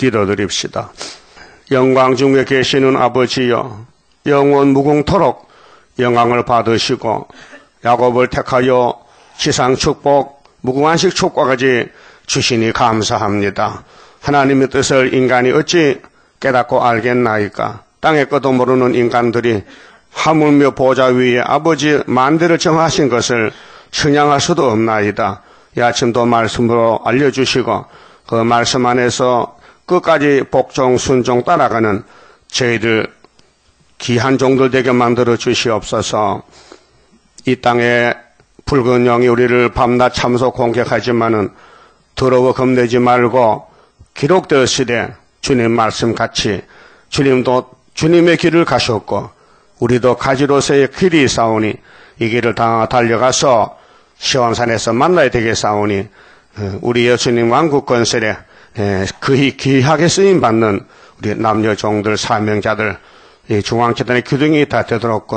기도드립시다. 영광 중에 계시는 아버지여, 영원 무궁토록 영광을 받으시고 야곱을 택하여 지상 축복, 무궁한식 축복까지 주시니 감사합니다. 하나님의 뜻을 인간이 어찌 깨닫고 알겠나이까? 땅의 것도 모르는 인간들이 하물며 보좌 위에 아버지 만대를 정하신 것을 청량할 수도 없나이다. 이 아침도 말씀으로 알려주시고 그 말씀 안에서 끝까지 복종 순종 따라가는 저희들 귀한 종들 되게 만들어 주시옵소서. 이 땅에 붉은 영이 우리를 밤낮 참소 공격하지만은 더러워 겁내지 말고 기록되었으되 주님 말씀같이 주님도 주님의 길을 가셨고 우리도 가지로서의 길이 있사오니 이 길을 다 달려가서 시온산에서 만나야 되겠사오니 우리 예수님 왕국 건설에 그히 귀하게 쓰임받는 우리 남녀 종들 사명자들 중앙재단의 규등이 다 되도록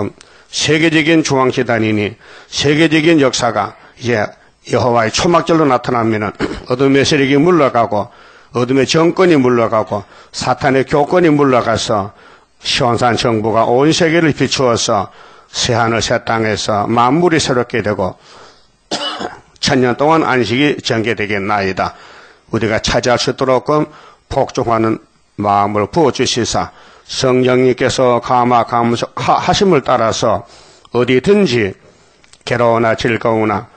세계적인 중앙재단이니 세계적인 역사가 이제 여호와의 초막절로 나타나면은 어둠의 세력이 물러가고 어둠의 정권이 물러가고 사탄의 교권이 물러가서 시온산 정부가 온 세계를 비추어서 새하늘 새 땅에서 만물이 새롭게 되고 천년 동안 안식이 전개되겠나이다. 우리가 차지할 수 있도록 복종하는 마음을 부어주시사 성령님께서 감하심을 따라서 어디든지 괴로우나 즐거우나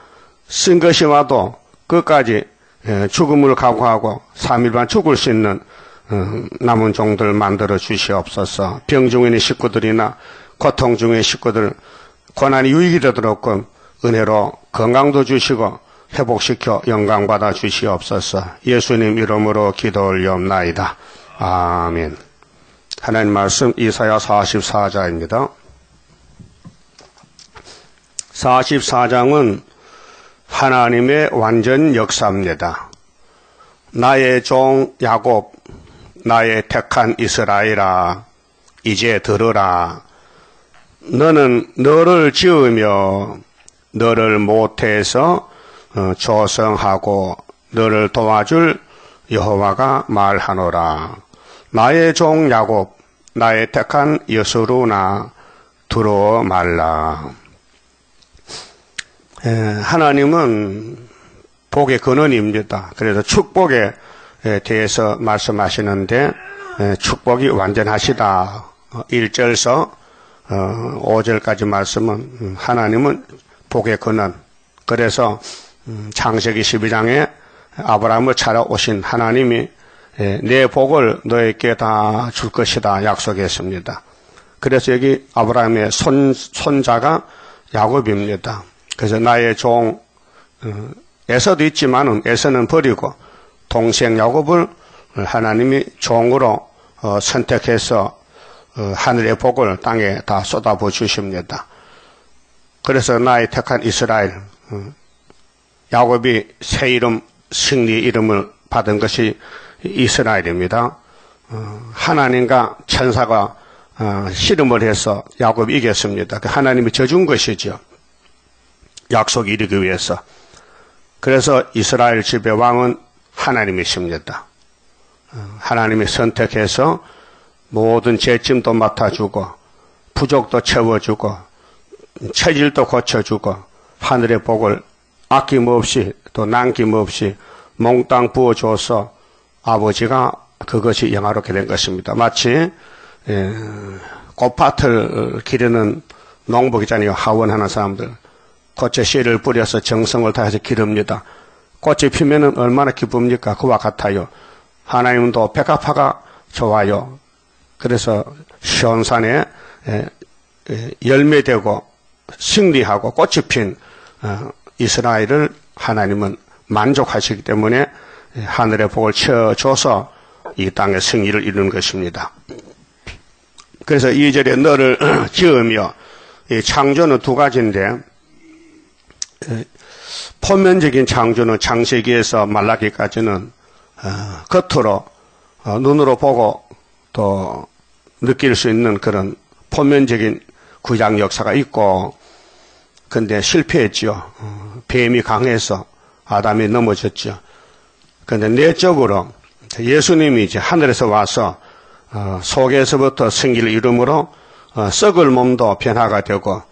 쓴 것이 와도 끝까지 죽음을 각오하고 3일만 죽을 수 있는 남은 종들 만들어 주시옵소서. 병 중인 식구들이나 고통 중의 식구들 고난이 유익이 되도록 은혜로 건강도 주시고 회복시켜 영광받아 주시옵소서. 예수님 이름으로 기도 올리옵나이다. 아멘. 하나님 말씀 이사야 44장입니다. 44장은 하나님의 완전 역사입니다. 나의 종 야곱, 나의 택한 이스라엘아, 이제 들으라. 너는 너를 지으며 너를 모태에서 조성하고 너를 도와줄 여호와가 말하노라. 나의 종 야곱, 나의 택한 여수루나 들어 말라. 하나님은 복의 근원입니다. 그래서 축복에 대해서 말씀하시는데 축복이 완전하시다. 1절서 5절까지 말씀은 하나님은 복의 근원. 그래서 창세기 12장에 아브라함을 찾아오신 하나님이 내 복을 너에게 다 줄 것이다 약속했습니다. 그래서 여기 아브라함의 손자가 야곱입니다. 그래서 나의 종 에서도 있지만은 에서는 버리고 동생 야곱을 하나님이 종으로 선택해서 하늘의 복을 땅에 다 쏟아부어 주십니다. 그래서 나의 택한 이스라엘 야곱이 새 이름 승리 이름을 받은 것이 이스라엘입니다. 하나님과 천사가 씨름을 해서 야곱이 이겼습니다. 하나님이 져준 것이죠. 약속이 이루기 위해서. 그래서 이스라엘 집의 왕은 하나님이십니다. 하나님이 선택해서 모든 죄짐도 맡아주고 부족도 채워주고 체질도 고쳐주고 하늘의 복을 아낌없이 또 남김없이 몽땅 부어줘서 아버지가 그것이 영화롭게 된 것입니다. 마치 꽃밭을 기르는 농부기잖아요. 하원하는 사람들. 꽃에 씨를 뿌려서 정성을 다해서 기릅니다. 꽃이 피면은 얼마나 기쁩니까? 그와 같아요. 하나님도 백합화가 좋아요. 그래서 시온산에 열매되고 승리하고 꽃이 핀 이스라엘을 하나님은 만족하시기 때문에 하늘의 복을 채워줘서 이 땅의 승리를 이루는 것입니다. 그래서 2절에 너를 지으며 이 창조는 두 가지인데 표면적인 창조는 창세기에서 말라기까지는 겉으로 눈으로 보고 또 느낄 수 있는 그런 표면적인 구약 역사가 있고 근데 실패했죠. 뱀이 강해서 아담이 넘어졌죠. 근데 내적으로 예수님이 이제 하늘에서 와서 속에서부터 생기를 이름으로 썩을 몸도 변화가 되고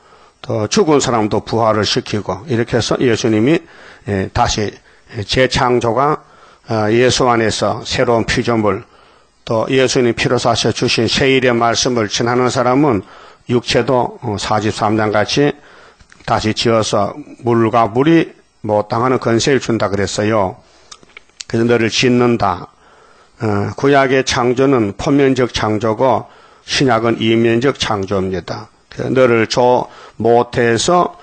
또 죽은 사람도 부활을 시키고 이렇게 해서 예수님이 다시 재창조가 예수 안에서 새로운 피조물 또 예수님 피로 사셔 주신 세일의 말씀을 전하는 사람은 육체도 43장 같이 다시 지어서 물과 물이 못 당하는 권세를 준다 그랬어요. 그래서 너를 짓는다. 구약의 창조는 포면적 창조고 신약은 이면적 창조입니다. 너를 모태에서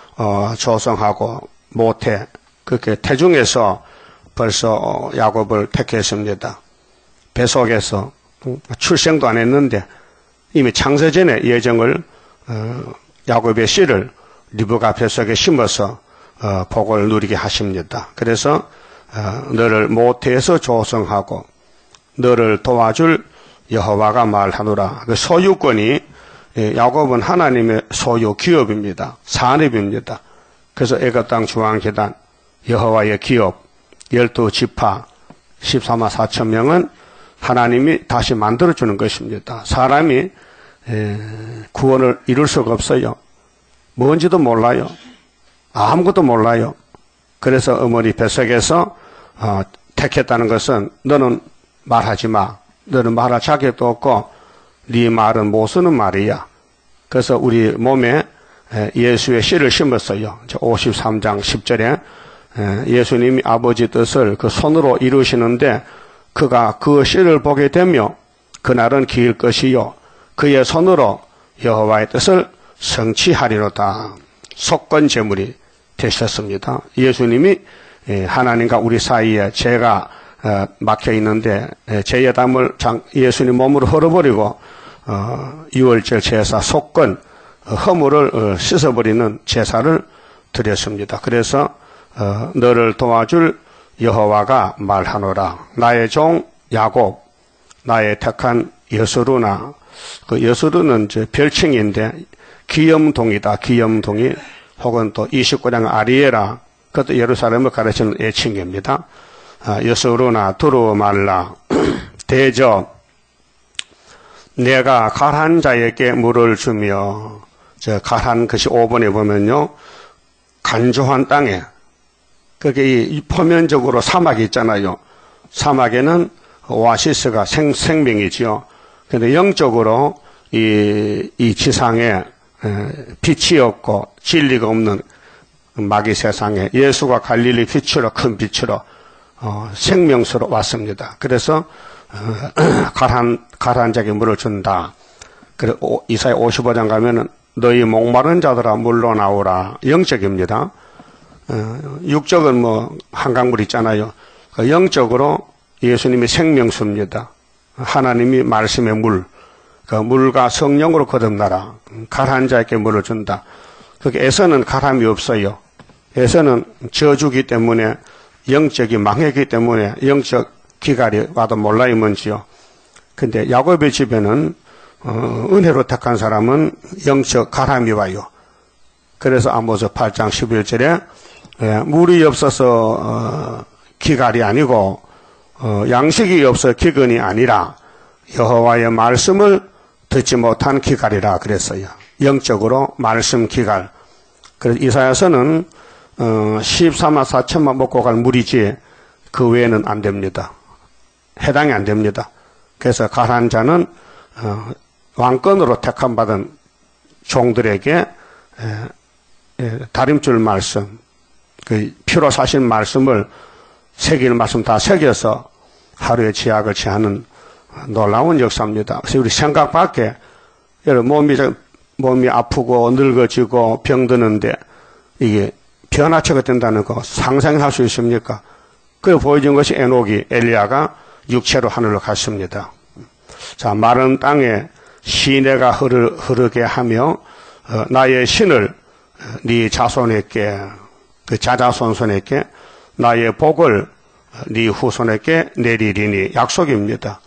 조성하고 모태 그렇게 태중에서 벌써 야곱을 택했습니다. 뱃속에서 출생도 안 했는데 이미 창세전에 예정을 야곱의 씨를 리브가 뱃속에 심어서 복을 누리게 하십니다. 그래서 너를 모태에서 조성하고 너를 도와줄 여호와가 말하노라. 그 소유권이 야곱은 하나님의 소유 기업입니다. 산업입니다. 그래서 애굽 땅 중앙계단 여호와의 기업 12지파 14만 4천 명은 하나님이 다시 만들어주는 것입니다. 사람이 구원을 이룰 수가 없어요. 뭔지도 몰라요. 아무것도 몰라요. 그래서 어머니 뱃속에서 택했다는 것은 너는 말하지 마. 너는 말할 자격도 없고 네 말은 못 쓰는 말이야. 그래서 우리 몸에 예수의 씨를 심었어요. 53장 10절에 예수님이 아버지 뜻을 그 손으로 이루시는데 그가 그 씨를 보게 되며 그날은 기일 것이요 그의 손으로 여호와의 뜻을 성취하리로다. 속건 제물이 되셨습니다. 예수님이 하나님과 우리 사이에 죄가 막혀 있는데 죄의 담을 예수님 몸으로 흘어버리고 유월절 제사 속건 허물을 씻어버리는 제사를 드렸습니다. 그래서 너를 도와줄 여호와가 말하노라. 나의 종 야곱 나의 택한 여스루나 그 여스루는 이제 별칭인데 기염동이다. 기염동이 혹은 또 29장 아리에라 그것도 예루살렘을 가르치는 애칭입니다. 여스루나 두루 말라 대저 내가 가란 자에게 물을 주며 저 가란 것이 5번에 보면요 간조한 땅에 그게 이 표면적으로 사막이 있잖아요. 사막에는 오아시스가 생명이지요. 그런데 영적으로 이 지상에 빛이 없고 진리가 없는 마귀 세상에 예수가 갈릴리 빛으로 큰 빛으로 생명수로 왔습니다. 그래서 가라앉게 물을 준다. 그래 이사야 55장 가면은 너희 목마른 자들아 물로 나오라. 영적입니다. 육적은 뭐 한강물 있잖아요. 영적으로 예수님이 생명수입니다. 하나님이 말씀의 물, 그 물과 성령으로 거듭나라. 가라앉은 자에게 물을 준다. 거기에서는 가람이 없어요. 에서는 저주기 때문에 영적이 망했기 때문에 영적 기갈이 와도 몰라요 뭔지요. 근데 야곱의 집에는 은혜로 택한 사람은 영적 가람이 와요. 그래서 아모스 8장 11절에 물이 없어서 기갈이 아니고 양식이 없어 기근이 아니라 여호와의 말씀을 듣지 못한 기갈이라 그랬어요. 영적으로 말씀 기갈. 그래서 이사야서는 14만 4천만 먹고 갈 물이지 그 외에는 안 됩니다. 해당이 안 됩니다. 그래서 가라앉은 자는 왕권으로 택함받은 종들에게 다림줄 말씀, 그 피로 사신 말씀을 새길 말씀 다 새겨서 하루의 지약을 취하는 놀라운 역사입니다. 그래서 우리 생각 밖에 몸이 아프고 늙어지고 병드는데 이게 변화체가 된다는 거 상상할 수 있습니까? 그래 보여준 것이 에녹이 엘리야가 육체로 하늘로 갔습니다. 자, 마른 땅에 시내가 흐르게 하며 나의 신을 네 자손에게 그 자자손손에게 나의 복을 네 후손에게 내리리니 약속입니다.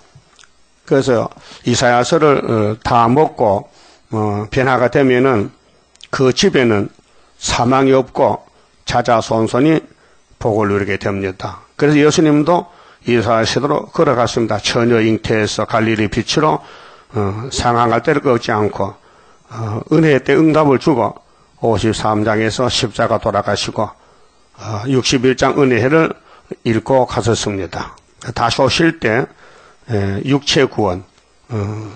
그래서 이사야서를 다 먹고 변화가 되면은 그 집에는 사망이 없고 자자손손이 복을 누리게 됩니다. 그래서 예수님도 이스라엘시대로 걸어갔습니다. 처녀 잉태에서 갈릴리 빛으로 상황할 때를 꺾지 않고 은혜의 때 응답을 주고 53장에서 십자가 돌아가시고 61장 은혜를 읽고 가셨습니다. 다시 오실 때 육체 구원,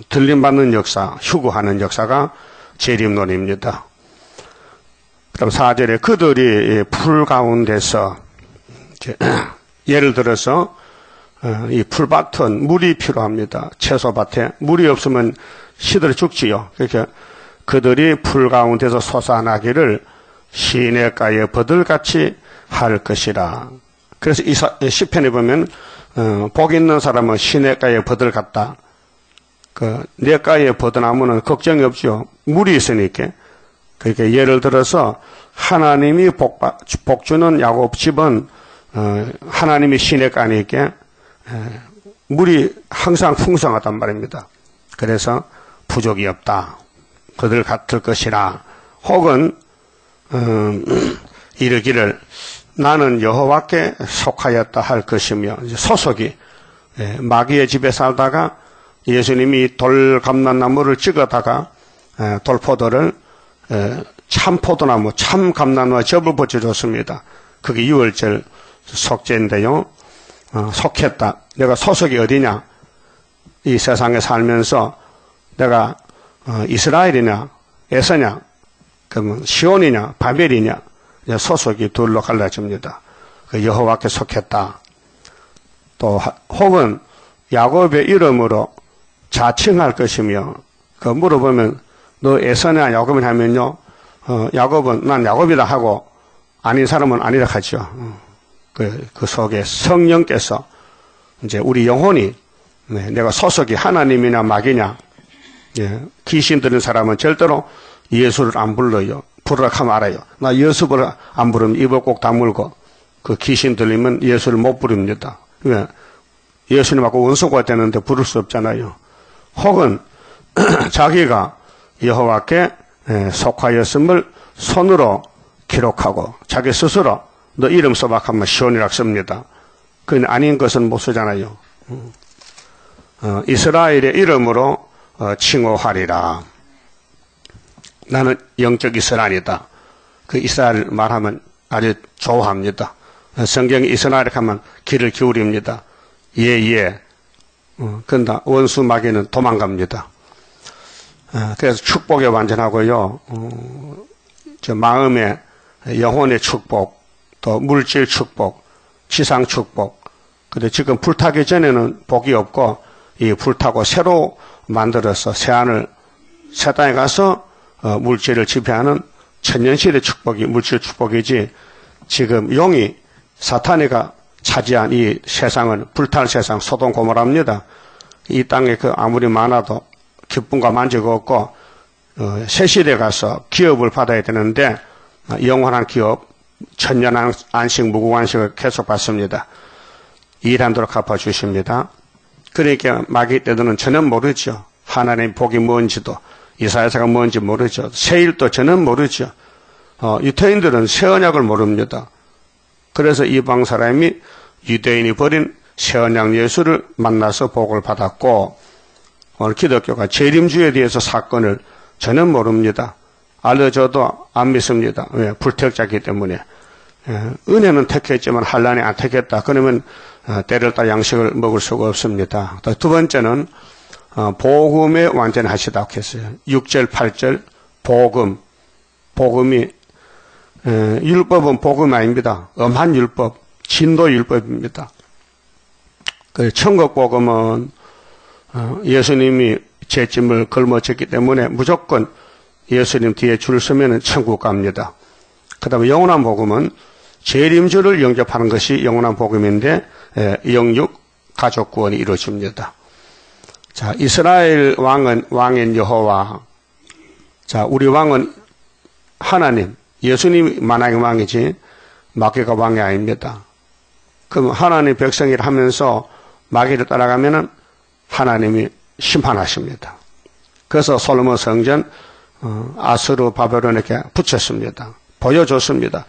들림받는 역사, 휴거하는 역사가 재림론입니다. 그럼 4절에 그들이 풀 가운데서 예를 들어서 이 풀밭은 물이 필요합니다. 채소밭에 물이 없으면 시들어 죽지요. 그러니까 그들이 풀 가운데서 솟아나기를 시냇가에 버들같이 할 것이라. 그래서 이 시편에 보면 복 있는 사람은 시냇가에 버들 같다. 그 냇가에 버드나무는 걱정이 없죠. 물이 있으니까. 그러니까 예를 들어서 하나님이 복 주는 야곱 집은 하나님이 시냇가니까 물이 항상 풍성하단 말입니다. 그래서 부족이 없다. 그들 같을 것이라. 혹은 이르기를 나는 여호와께 속하였다 할 것이며, 소속이 마귀의 집에 살다가 예수님이 돌 감람나무를 찍어다가 돌포도를 참 포도나무, 참 감람나무와 접을 붙여줬습니다. 그게 6월절 속죄인데요. 속했다. 내가 소속이 어디냐? 이 세상에 살면서 내가 이스라엘이냐, 에서냐, 그러면 시온이냐, 바벨이냐, 소속이 둘로 갈라집니다. 그 여호와께 속했다. 또 혹은 야곱의 이름으로 자칭할 것이며, 그 물어보면 너 에서냐 야곱이냐 하면요, 야곱은 난 야곱이다 하고 아닌 사람은 아니다 하죠. 그 속에 성령께서 이제 우리 영혼이 내가 소속이 하나님이냐 마귀냐, 귀신 들은 사람은 절대로 예수를 안 불러요. 부르라 하면 알아요. 나 예수를 안 부르면 입을 꼭 다물고, 그 귀신 들리면 예수를 못 부릅니다. 왜? 예수님하고 원수가 되는데 부를 수 없잖아요. 혹은 자기가 여호와께 속하였음을 손으로 기록하고 자기 스스로 너 이름 써박하면 시온이라고 씁니다. 그건 아닌 것은 못 쓰잖아요. 이스라엘의 이름으로 칭호하리라. 나는 영적 이스라엘이다. 그 이스라엘 말하면 아주 좋아합니다. 성경에 이스라엘 하면 귀를 기울입니다. 예. 근데 원수 마귀는 도망갑니다. 그래서 축복에 완전하고요. 저 마음의 영혼의 축복, 또 물질 축복, 지상 축복. 근데 지금 불타기 전에는 복이 없고, 이 불타고 새로 만들어서 새하늘, 새 땅에 가서 물질을 지배하는 천년시대 축복이 물질 축복이지, 지금 용이 사탄이가 차지한 이 세상은 불탈 세상 소돔 고모라입니다. 이 땅에 그 아무리 많아도 기쁨과 만족이 없고, 새 시대에 가서 기업을 받아야 되는데 영원한 기업, 천년 안식 무궁안식을 계속 받습니다. 일하도록 갚아주십니다. 그러니까 마귀 때들은 전혀 모르죠. 하나님의 복이 뭔지도, 이사야서가 뭔지 모르죠. 새일도 전혀 모르죠. 유태인들은 새 언약을 모릅니다. 그래서 이방 사람이 유대인이 버린 새 언약 예수를 만나서 복을 받았고, 오늘 기독교가 재림주에 대해서 사건을 전혀 모릅니다. 알려줘도 안 믿습니다. 왜? 불택자이기 때문에. 은혜는 택했지만 환난이 안 택했다. 그러면 때를 따라 양식을 먹을 수가 없습니다. 두 번째는 복음에 완전하시다고 했어요. 6절 8절 복음이 율법은 복음 아닙니다. 엄한 율법, 진도 율법입니다. 천국 복음은 예수님이 죄짐을 걸머졌기 때문에 무조건 예수님 뒤에 줄 서면 천국 갑니다. 그 다음에 영원한 복음은 재림주를 영접하는 것이 영원한 복음인데, 영육 가족 구원이 이루어집니다. 자, 이스라엘 왕인 여호와. 자, 우리 왕은 하나님, 예수님이 만왕의 왕이지 마귀가 왕이 아닙니다. 그럼 하나님 백성이라 하면서 마귀를 따라가면은 하나님이 심판하십니다. 그래서 솔로몬 성전 아수르 바벨론에게 붙였습니다. 보여줬습니다.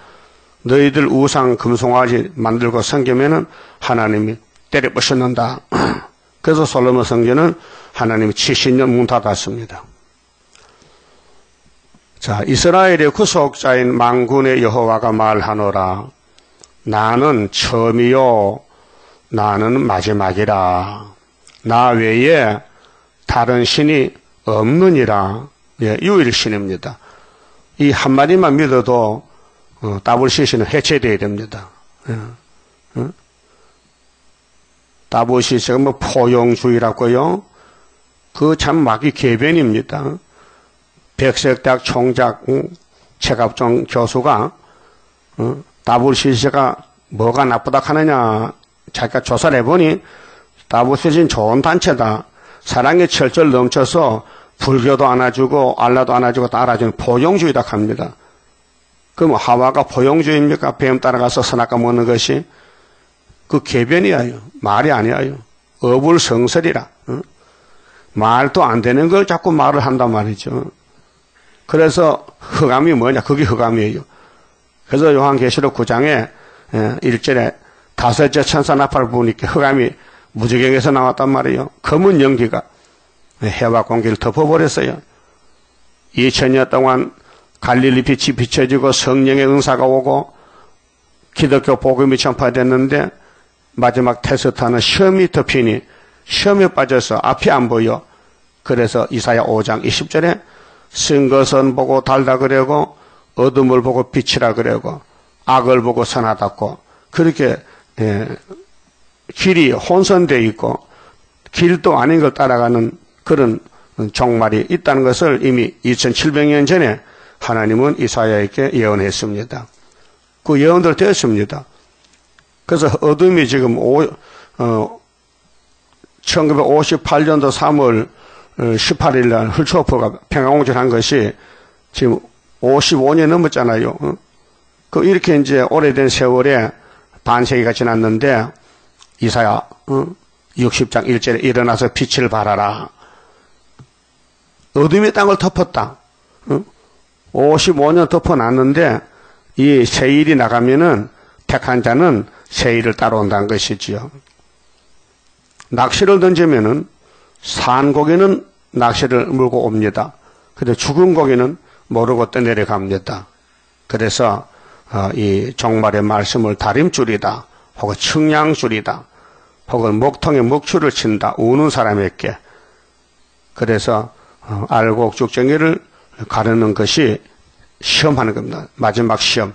너희들 우상 금송아지 만들고 섬기면은 하나님이 때려 부셨는다. 그래서 솔로몬 성전은 하나님이 70년 문 닫았습니다. 자, 이스라엘의 구속자인 만군의 여호와가 말하노라. 나는 처음이요 나는 마지막이라. 나 외에 다른 신이 없느니라. 예, 유일신입니다. 이 한마디만 믿어도 WCC는 해체되어야 됩니다. WCC가 뭐 포용주의라고요? 그 참 막이 개변입니다. 백석대학 총장 최갑종 교수가 WCC가 뭐가 나쁘다 하느냐 자기가 조사를 해보니 WCC는 좋은 단체다. 사랑의 철저를 넘쳐서 불교도 안아주고 알라도 안아주고 다 알아주는 포용주의다 합니다. 그럼 하와가 포용주의입니까? 뱀 따라가서 선악과 먹는 것이? 그 개변이에요. 말이 아니에요. 어불성설이라. 말도 안 되는 걸 자꾸 말을 한단 말이죠. 그래서 흑암이 뭐냐? 그게 흑암이에요. 그래서 요한계시록 9장에 1절에 다섯째 천사 나팔을 부으니까 흑암이 무지경에서 나왔단 말이에요. 검은 연기가 해와 공기를 덮어버렸어요. 2000년 동안 갈릴리 빛이 비춰지고 성령의 은사가 오고 기독교 복음이 전파됐는데 마지막 테스트하는 시험이 덮이니 시험에 빠져서 앞이 안 보여. 그래서 이사야 5장 20절에 쓴 것은 보고 달다 그러고 어둠을 보고 빛이라 그러고 악을 보고 선하다고 그렇게 길이 혼선되어 있고 길도 아닌 걸 따라가는 그런 종말이 있다는 것을 이미 2700년 전에 하나님은 이사야에게 예언했습니다. 그 예언대로 되었습니다. 그래서 어둠이 지금 1958년도 3월 18일 날 훌초프가 평화공전한 것이 지금 55년 넘었잖아요. 그 이렇게 이제 오래된 세월에 반세기가 지났는데 이사야 60장 1절에 일어나서 빛을 발하라. 어둠이 땅을 덮었다. 55년 덮어놨는데 이 세일이 나가면은 택한 자는 세일을 따라온다는 것이지요. 낚시를 던지면은 산 고기는 낚시를 물고 옵니다. 근데 죽은 고기는 모르고 떠내려갑니다. 그래서 이 종말의 말씀을 다림줄이다 혹은 측량줄이다 혹은 목통에 먹줄을 친다 우는 사람에게 그래서 알곡죽정이를 가르는 것이 시험하는 겁니다. 마지막 시험.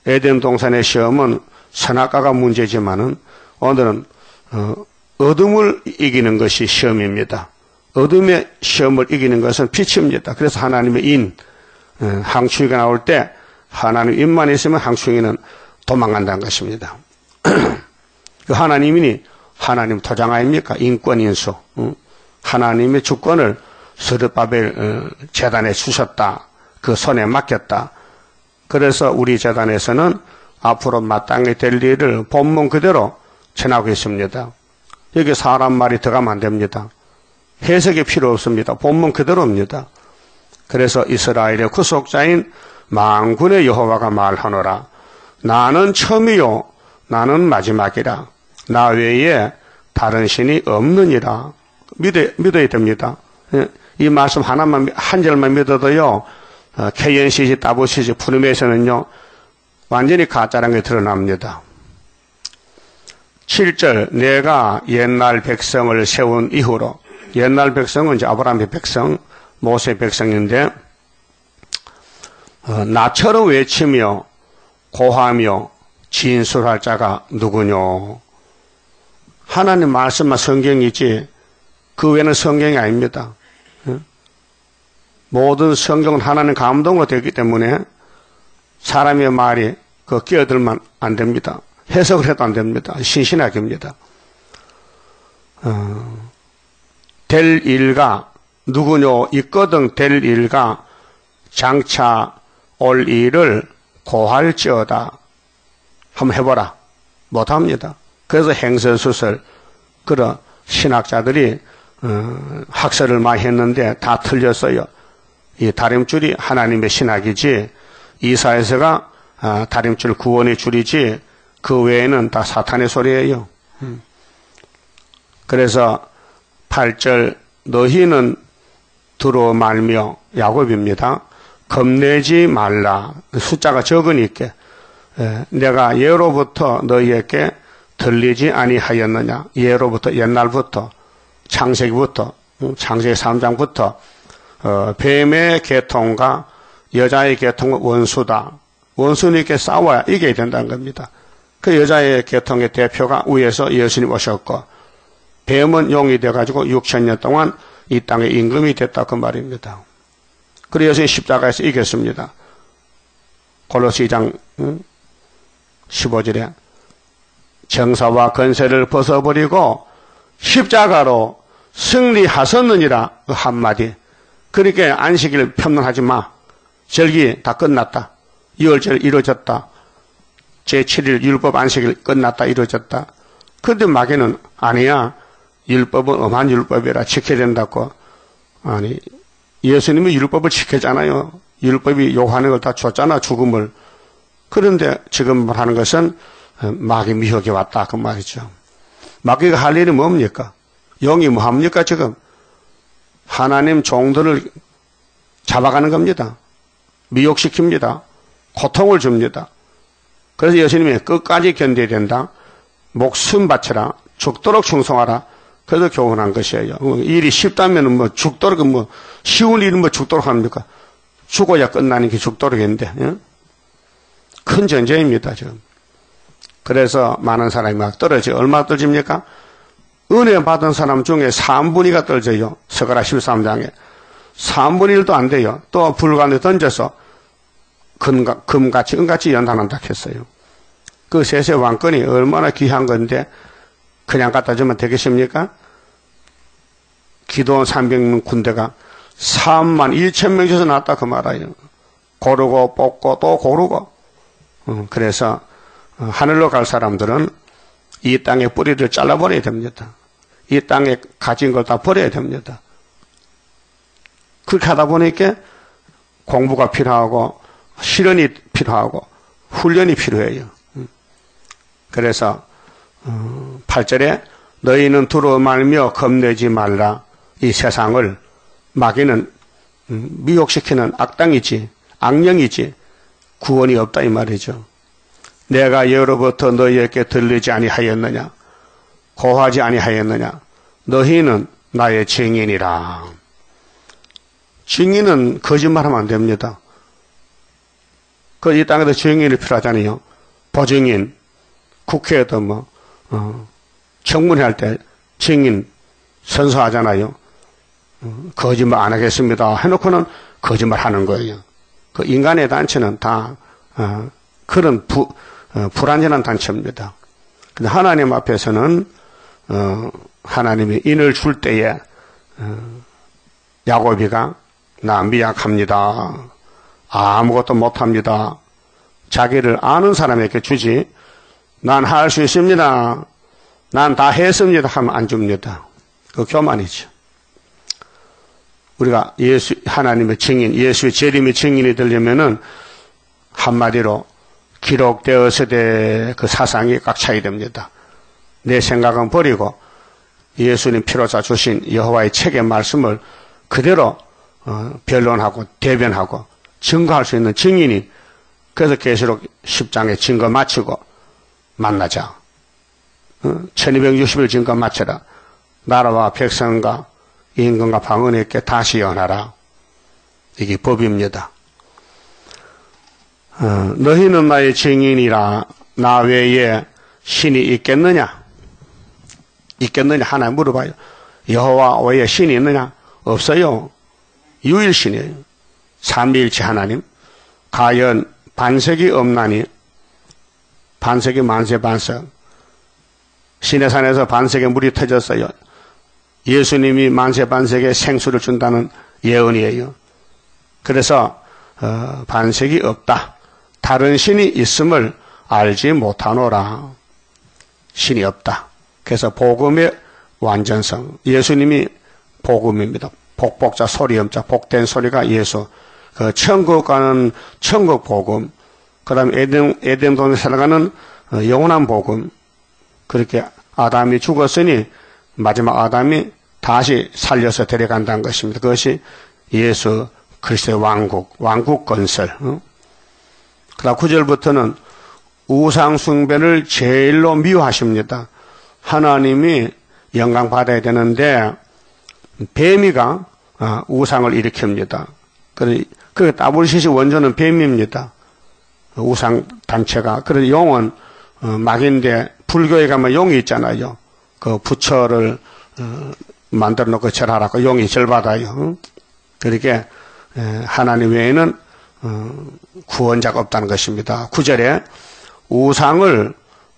에덴 동산의 시험은 선악과가 문제지만은 오늘은 어둠을 이기는 것이 시험입니다. 어둠의 시험을 이기는 것은 빛입니다. 그래서 하나님의 인, 항충이가 나올 때 하나님 인만 있으면 항충이는 도망간다는 것입니다. 그 하나님이니 하나님 토장 아닙니까? 인권 인수. 하나님의 주권을 스룹바벨 재단에 주셨다. 그 손에 맡겼다. 그래서 우리 재단에서는 앞으로 마땅히 될 일을 본문 그대로 전하고 있습니다. 여기 사람 말이 들어가면 안 됩니다. 해석이 필요 없습니다. 본문 그대로입니다. 그래서 이스라엘의 구속자인 만군의 여호와가 말하노라. 나는 처음이요 나는 마지막이라. 나 외에 다른 신이 없느니라. 믿어야 됩니다. 이 말씀 하나만 한 절만 믿어도요. KNCC, WCC, 푸름에서는요. 완전히 가짜라는 게 드러납니다. 7절 내가 옛날 백성을 세운 이후로 옛날 백성은 이제 아브라함의 백성, 모세의 백성인데 나처럼 외치며 고하며 진술할 자가 누구뇨? 하나님 말씀만 성경이지 그 외에는 성경이 아닙니다. 모든 성경은 하나님 감동으로 되기 때문에 사람의 말이 그 끼어들면 안 됩니다. 해석을 해도 안 됩니다. 신신하게 합니다. 될 일가 누구뇨 있거든 될 일가 장차 올 일을 고할지어다. 한번 해보라. 못합니다. 그래서 행설수설 그런 신학자들이 학설을 많이 했는데 다 틀렸어요. 이 다림줄이 하나님의 신학이지 이사야서가 다림줄 구원의 줄이지 그 외에는 다 사탄의 소리예요. 그래서 8절 너희는 두루 말며 야곱입니다. 겁내지 말라. 숫자가 적으니까 내가 예로부터 너희에게 들리지 아니하였느냐. 예로부터 옛날부터 창세기부터 창세기 3장부터 뱀의 계통과 여자의 계통은 원수다. 원수님께 싸워야 이겨야 된다는 겁니다. 그 여자의 계통의 대표가 위에서 예수님 오셨고 뱀은 용이 돼가지고 6,000년 동안 이 땅의 임금이 됐다 그 말입니다. 그리고 예수님 십자가에서 이겼습니다. 골로새 2장 15절에 정사와 권세를 벗어버리고 십자가로 승리하셨느니라 그 한마디. 그러니까 안식일 편론하지 마. 절기 다 끝났다. 2월절 이루어졌다. 제7일 율법 안식일 끝났다 이루어졌다. 그런데 마귀는 아니야. 율법은 엄한 율법이라 지켜야 된다고. 아니 예수님이 율법을 지켰잖아요. 율법이 요구하는 걸 다 줬잖아 죽음을. 그런데 지금 하는 것은 마귀 미혹이 왔다 그 말이죠. 마귀가 할 일이 뭡니까? 영이 뭐 합니까 지금? 하나님 종들을 잡아가는 겁니다. 미혹시킵니다. 고통을 줍니다. 그래서 예수님이 끝까지 견뎌야 된다. 목숨 바쳐라. 죽도록 충성하라. 그래서 교훈한 것이에요. 일이 쉽다면 뭐 죽도록 뭐 쉬운 일은 뭐 죽도록 합니까? 죽어야 끝나는 게 죽도록 했는데 큰 전쟁입니다 지금. 그래서 많은 사람이 막 떨어져. 얼마 떨어집니까? 은혜 받은 사람 중에 3분위가 떨어져요. 스가랴 13장에 3분의 1도 안 돼요. 또 불간에 던져서 금같이 은같이 연단한다 했어요. 그 세세 왕권이 얼마나 귀한 건데 그냥 갖다 주면 되겠습니까? 기도원 300명 군대가 31,000명 에서 났다 그 말이에요. 고르고 뽑고 또 고르고. 그래서 하늘로 갈 사람들은 이 땅의 뿌리를 잘라버려야 됩니다. 이 땅에 가진 걸 다 버려야 됩니다. 그렇게 하다 보니까 공부가 필요하고 실현이 필요하고 훈련이 필요해요. 그래서 8절에 너희는 두루 말며 겁내지 말라. 이 세상을 마귀는 미혹시키는 악당이지 악령이지 구원이 없다 이 말이죠. 내가 예로부터 너희에게 들리지 아니하였느냐 고하지 아니하였느냐 너희는 나의 증인이라. 증인은 거짓말하면 안 됩니다. 그 이 땅에도 증인이 필요하잖아요. 보증인 국회에도 청문회 할 때 증인 선서하잖아요. 거짓말 안 하겠습니다 해놓고는 거짓말 하는 거예요. 그 인간의 단체는 다 그런 불완전한 단체입니다. 근데 하나님 앞에서는 하나님이 인을 줄 때에 야곱이가 나 미약합니다. 아무것도 못합니다. 자기를 아는 사람에게 주지 난 할 수 있습니다. 난 다 했습니다 하면 안 줍니다. 그 교만이죠. 우리가 하나님의 증인, 예수의 재림의 증인이 되려면은 한마디로 기록되었으되 그 사상이 꽉 차야 됩니다. 내 생각은 버리고 예수님 피로자 주신 여호와의 책의 말씀을 그대로 변론하고 대변하고 증거할 수 있는 증인이. 그래서 계시록 10장에 증거 마치고 만나자. 1260일 증거 마쳐라. 나라와 백성과 임금과 방언에게 다시 연하라. 이게 법입니다. 너희는 나의 증인이라. 나 외에 신이 있겠느냐? 있겠느냐? 하나 물어봐요. 여호와 외에 신이 있느냐? 없어요. 유일신이에요. 삼위일체 하나님. 가연 반석이 없나니. 반석이 만세반석. 시내산에서 반석에 물이 터졌어요. 예수님이 만세반석에 생수를 준다는 예언이에요. 그래서 반석이 없다. 다른 신이 있음을 알지 못하노라. 신이 없다. 그래서 복음의 완전성. 예수님이 복음입니다. 복복자 소리음자 복된 소리가 예수. 그 천국 가는 천국 복음. 그 다음에 에덴 동에 살아가는 영원한 복음. 그렇게 아담이 죽었으니 마지막 아담이 다시 살려서 데려간다는 것입니다. 그것이 예수 그리스도의 왕국 건설. 그다음 9절부터는 우상 숭배를 제일로 미워하십니다. 하나님이 영광 받아야 되는데 뱀이가 우상을 일으킵니다. 그 따블시시 원조는 뱀입니다. 우상 단체가. 그래서 용은 막인데 불교에 가면 용이 있잖아요. 그 부처를 만들어 놓고 절하라고 용이 절받아요. 그렇게 하나님 외에는 구원자가 없다는 것입니다. 9절에 우상을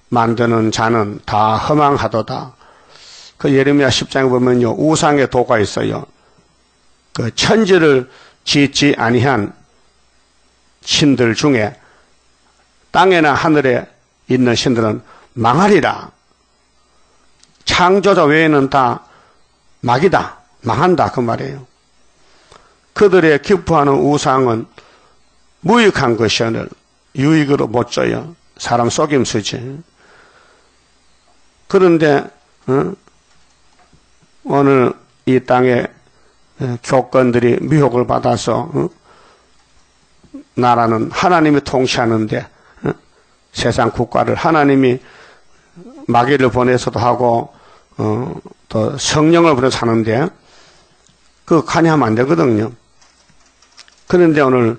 만드는 자는 다 허망하도다. 그 예레미야 10장에 보면요, 우상의 도가 있어요. 그 천지를 짓지 아니한 신들 중에 땅에나 하늘에 있는 신들은 망하리라. 창조자 외에는 다 막이다, 망한다 그 말이에요. 그들의 기뻐하는 우상은 무익한 것이오늘 유익으로 못 줘요. 사람 속임수지. 그런데 오늘 이 땅에 교권들이 미혹을 받아서 나라는 하나님이 통치하는데 세상 국가를 하나님이 마귀를 보내서도 하고 또 성령을 보내서 하는데 그거 관여하면 안 되거든요. 그런데 오늘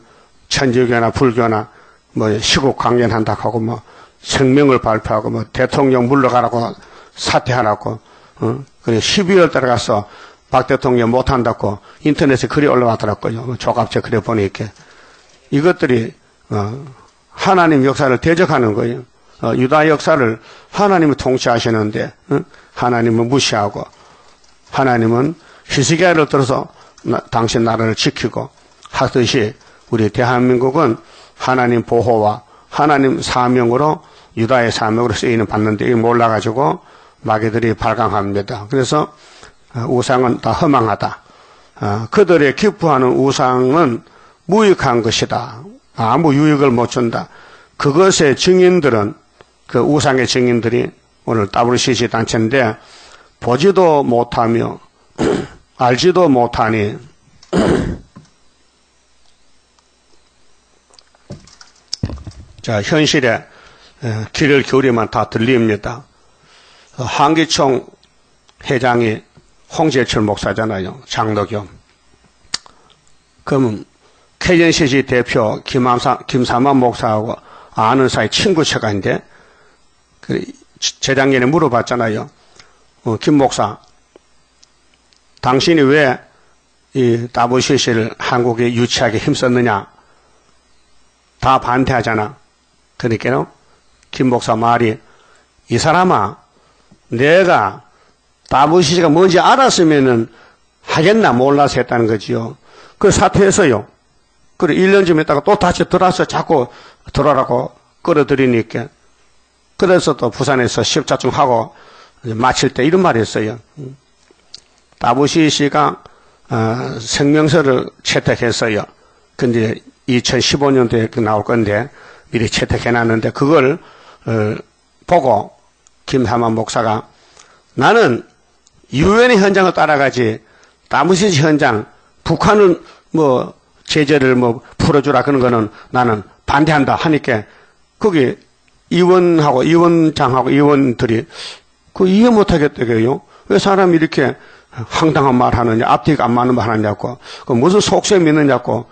천주교나 불교나 뭐 시국 강연한다고 하고 뭐 성명을 발표하고 뭐 대통령 물러가라고 사퇴하라고 그래 12월 달에 가서 박 대통령 못한다고 인터넷에 글이 올라왔더라고요. 조갑제 글에 보니까 이것들이 하나님 역사를 대적하는 거예요. 유다 역사를 하나님이 통치하시는데 하나님은 무시하고 하나님은 히스기야를 들어서 당신 나라를 지키고 하듯이 우리 대한민국은 하나님 보호와 하나님 사명으로 유다의 사명으로 쓰이는 받는데 이게 몰라가지고 마귀들이 발광합니다. 그래서 우상은 다 허망하다. 그들의 기뻐하는 우상은 무익한 것이다. 아무 유익을 못 준다. 그것의 증인들은 그 우상의 증인들이 오늘 WCC 단체인데 보지도 못하며 알지도 못하니 자 현실에 귀를 기울이면 다 들립니다. 한기총 회장이 홍재철 목사잖아요. 장로교. 그러면 KNCC 대표 김사만 목사하고 아는 사이 친구 처가인데 재작년에 물어봤잖아요. 김 목사, 당신이 왜 이 WCC를 한국에 유치하게 힘썼느냐? 다 반대하잖아. 그러니까요, 김 목사 말이 이 사람아, 내가 WCC가 뭔지 알았으면은 하겠나 몰라서 했다는 거지요. 그 사퇴했어요. 그래 1년쯤 있다가 또 다시 들어와서 자꾸 들어라고 끌어들이니까 그래서 또 부산에서 십자중 하고 마칠 때 이런 말을 했어요. WCC가 성명서를 채택했어요. 근데 2015년도에 나올 건데 미리 채택해놨는데 그걸 보고 김사만 목사가 나는 유엔의 현장을 따라가지 WCC 현장 북한은 뭐 제재를 뭐 풀어주라 그런 거는 나는 반대한다 하니까 거기 위원장하고 의원들이 그 이해 못하겠다고요. 왜 사람이 이렇게 황당한 말 하느냐, 앞뒤가 안 맞는 말 하느냐고, 그 무슨 속셈 있느냐고.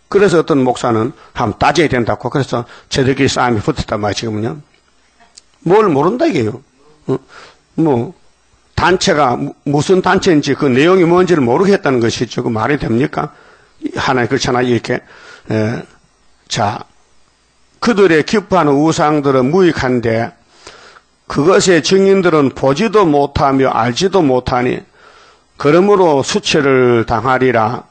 그래서 어떤 목사는 한번 따져야 된다고. 그래서 저들끼리 싸움이 붙었단 말이에요, 지금은요. 뭘 모른다 이게요. 뭐 단체가 무슨 단체인지 그 내용이 뭔지를 모르겠다는 것이죠. 그 말이 됩니까? 하나님 그렇잖아요, 이렇게. 자, 그들의 기뻐하는 우상들은 무익한데 그것의 증인들은 보지도 못하며 알지도 못하니 그러므로 수치를 당하리라.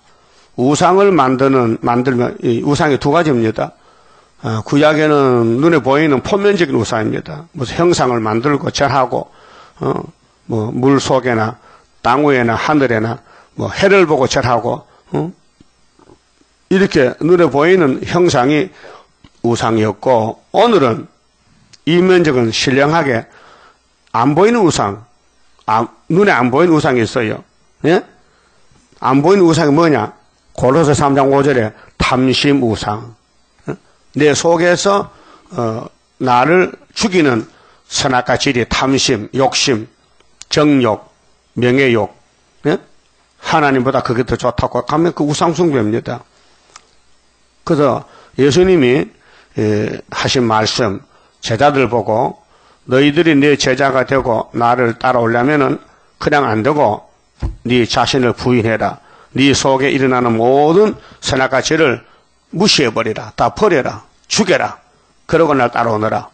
우상을 만들면 이 우상이 두 가지입니다. 구약에는 눈에 보이는 표면적인 우상입니다. 무슨 형상을 만들고 절하고 뭐 물 속에나 땅 위에나 하늘에나 뭐 해를 보고 절하고 이렇게 눈에 보이는 형상이 우상이었고 오늘은 이면적은 신령하게 안 보이는 우상 눈에 안 보이는 우상이 있어요. 예? 안 보이는 우상이 뭐냐? 고로새 3장 5절에 탐심 우상. 내 속에서 나를 죽이는 선악과 지리, 탐심, 욕심, 정욕, 명예욕. 예? 하나님보다 그게 더 좋다고 하면 그 우상 숭배입니다. 그래서 예수님이 하신 말씀, 제자들 보고 너희들이 내 제자가 되고 나를 따라오려면은 그냥 안 되고 네 자신을 부인해라. 네 속에 일어나는 모든 선악과 죄를 무시해버리라. 다 버려라. 죽여라. 그러고 날 따라오너라.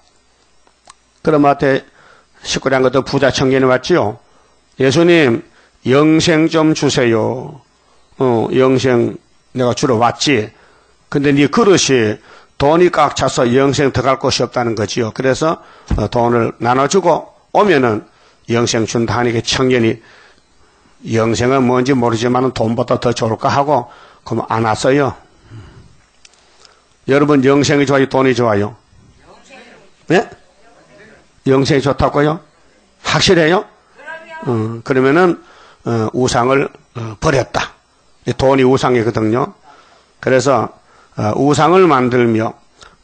그럼 마태 19장 것도 부자 청년이 왔지요. 예수님 영생 좀 주세요. 영생 내가 주러 왔지. 근데 네 그릇이 돈이 꽉 차서 영생 들어갈 곳이 없다는 거지요. 그래서 돈을 나눠주고 오면은 영생 준다 하니까 청년이 영생은 뭔지 모르지만 돈보다 더 좋을까 하고 그럼 안 왔어요. 여러분 영생이 좋아요? 돈이 좋아요? 네? 영생이 좋다고요? 확실해요? 그러면은 우상을 버렸다. 돈이 우상이거든요. 그래서 우상을 만들며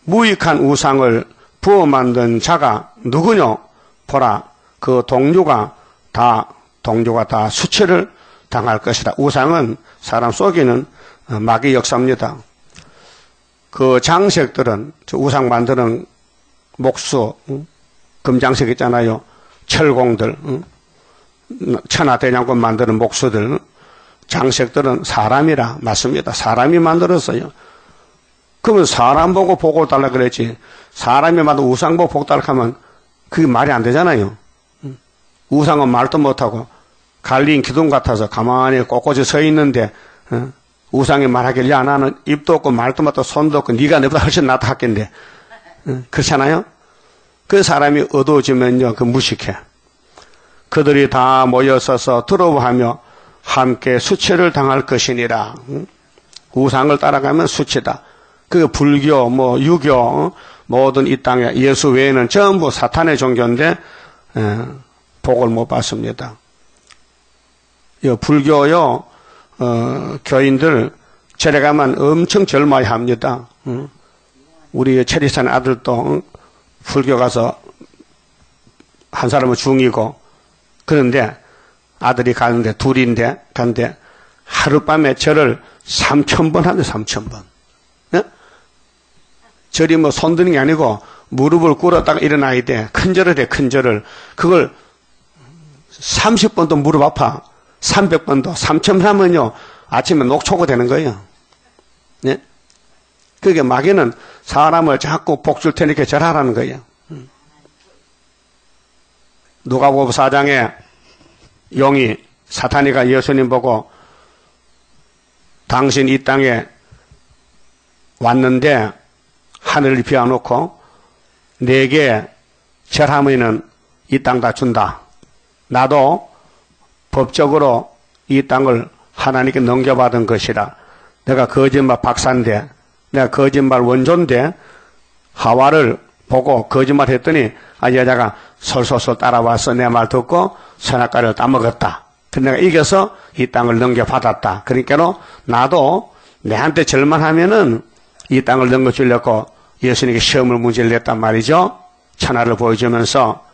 무익한 우상을 부어 만든 자가 누구뇨? 보라, 그 동료가 다 수치를 당할 것이다. 우상은 사람 속이는 마귀 역사입니다. 그 장색들은 우상 만드는 목수, 금장색 있잖아요. 철공들, 천하대장군 만드는 목수들, 장색들은 사람이라 맞습니다. 사람이 만들었어요. 그러면 사람 보고 복을 달라 그랬지. 사람이 만든 우상 보고 복 달라 하면 그게 말이 안 되잖아요. 우상은 말도 못하고 갈린 기둥 같아서 가만히 꼿꼿이 서 있는데 우상이 말하길래 야 나는 입도 없고 말도 못하고 손도 없고 네가 내보다 훨씬 낫다 하겠는데 그렇잖아요. 그 사람이 어두워지면요 그 무식해. 그들이 다 모여서서 두려워하며 함께 수치를 당할 것이니라. 우상을 따라가면 수치다. 그 불교, 유교, 모든 이 땅에 예수 외에는 전부 사탄의 종교인데 복을 못 받습니다. 불교요 교인들 절에 가면 엄청 젊어야 합니다. 우리 체리산 아들도 불교 가서 한 사람은 중이고 그런데 아들이 가는데 둘인데 간데 하룻밤에 절을 3,000번 하네. 3,000번. 네? 절이 손 드는 게 아니고 무릎을 꿇었다가 일어나야 돼. 큰 절을 해. 큰 절을. 그걸 30번도 무릎 아파. 300번도. 3,000번 하면요 아침에 녹초고 되는 거예요. 네? 그게 마귀는 사람을 자꾸 복 줄 테니까 절하라는 거예요. 누가복음 4장에 용이 사탄이가 예수님 보고 당신 이 땅에 왔는데 하늘을 비워놓고 내게 절하면은 이 땅 다 준다. 나도 법적으로 이 땅을 하나님께 넘겨받은 것이라. 내가 거짓말 박사인데 내가 거짓말 원조인데 하와를 보고 거짓말 했더니 여자가 솔솔솔 따라와서 내 말 듣고 선악과를 따먹었다. 근데 내가 이겨서 이 땅을 넘겨받았다. 그러니까 나도 내한테 절만 하면은 이 땅을 넘겨주려고 예수님께 시험을 문제를 냈단 말이죠. 천하를 보여주면서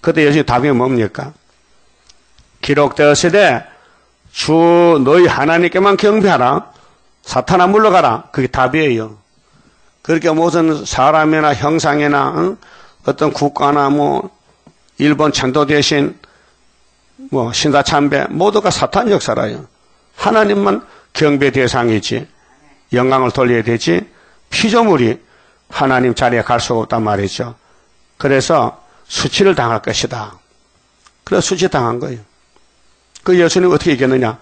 그때 예수님 답이 뭡니까? 기록되었으되 주 너희 하나님께만 경배하라. 사탄아 물러가라. 그게 답이에요. 그렇게 무슨 사람이나 형상이나 어떤 국가나 일본 천도 대신 신사참배 모두가 사탄 역사라요. 하나님만 경배 대상이지 영광을 돌려야 되지 피조물이 하나님 자리에 갈 수가 없단 말이죠. 그래서 수치를 당할 것이다. 그래서 수치 당한 거예요. 그 예수님 어떻게 이겼느냐?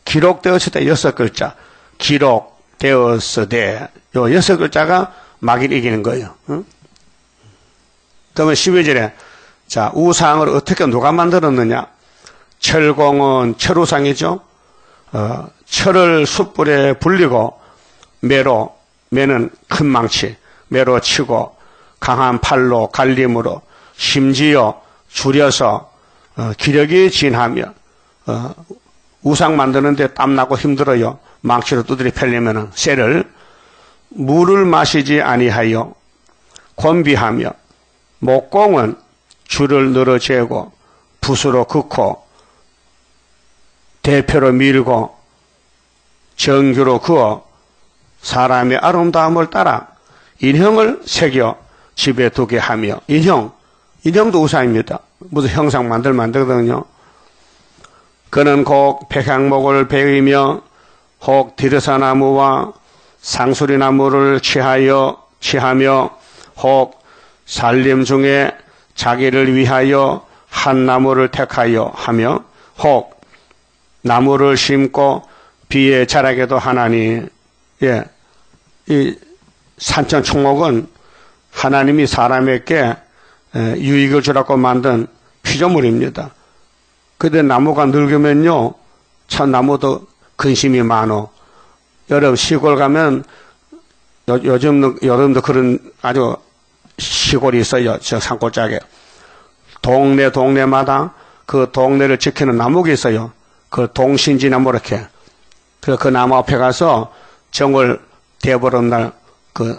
기록되었을 때 6글자 기록되었으되 요 6글자가 마귀를 이기는 거예요. 그러면 12절에 자 우상을 어떻게 누가 만들었느냐? 철공은 철우상이죠. 철을 숯불에 불리고 매는 큰 망치 매로 치고 강한 팔로 갈림으로 심지어 줄여서 기력이 진하며 우상 만드는데 땀나고 힘들어요. 망치로 두드려 패려면 쇠를 물을 마시지 아니하여 곤비하며 목공은 줄을 늘어재고 붓으로 긋고 대표로 밀고 정규로 그어 사람의 아름다움을 따라 인형을 새겨 집에 두게 하며 인형도 우상입니다. 무슨 형상 만들거든요. 그는 곡 백향목을 베이며 혹 디르사나무와 상수리나무를 취하며 혹 살림 중에 자기를 위하여 한 나무를 택하여 하며 혹 나무를 심고 비에 자라게도 하나니 이 산천총목은 하나님이 사람에게 유익을 주라고 만든 피조물입니다. 근데 나무가 늙으면요, 참 나무도 근심이 많어. 여러분 시골 가면 여름도 그런 아주 시골이 있어요. 저 산골짜기에. 동네마다 그 동네를 지키는 나무가 있어요. 그 동신지나무 이렇게. 그 나무 앞에 가서 정월 대보름 날 그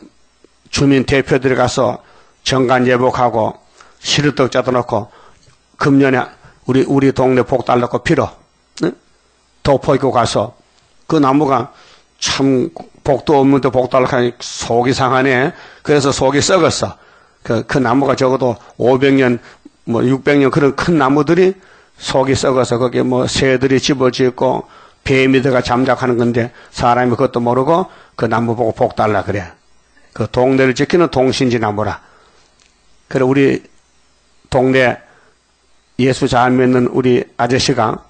주민 대표들이 가서 정간 예복하고 시루떡 짜다 놓고 금년에 우리 동네 복 달라고 빌어. 네? 도포 입고 가서 그 나무가 참 복도 없는데 복 달라고 하니 속이 상하네. 그래서 속이 썩었어. 그 나무가 적어도 500년, 600년 그런 큰 나무들이 속이 썩어서 거기에 새들이 집을 짓고 뱀이들가 잠작하는 건데 사람이 그것도 모르고 그 나무 보고 복 달라 그래. 그 동네를 지키는 동신지 나무라. 그래 우리 동네 예수 잘 믿는 우리 아저씨가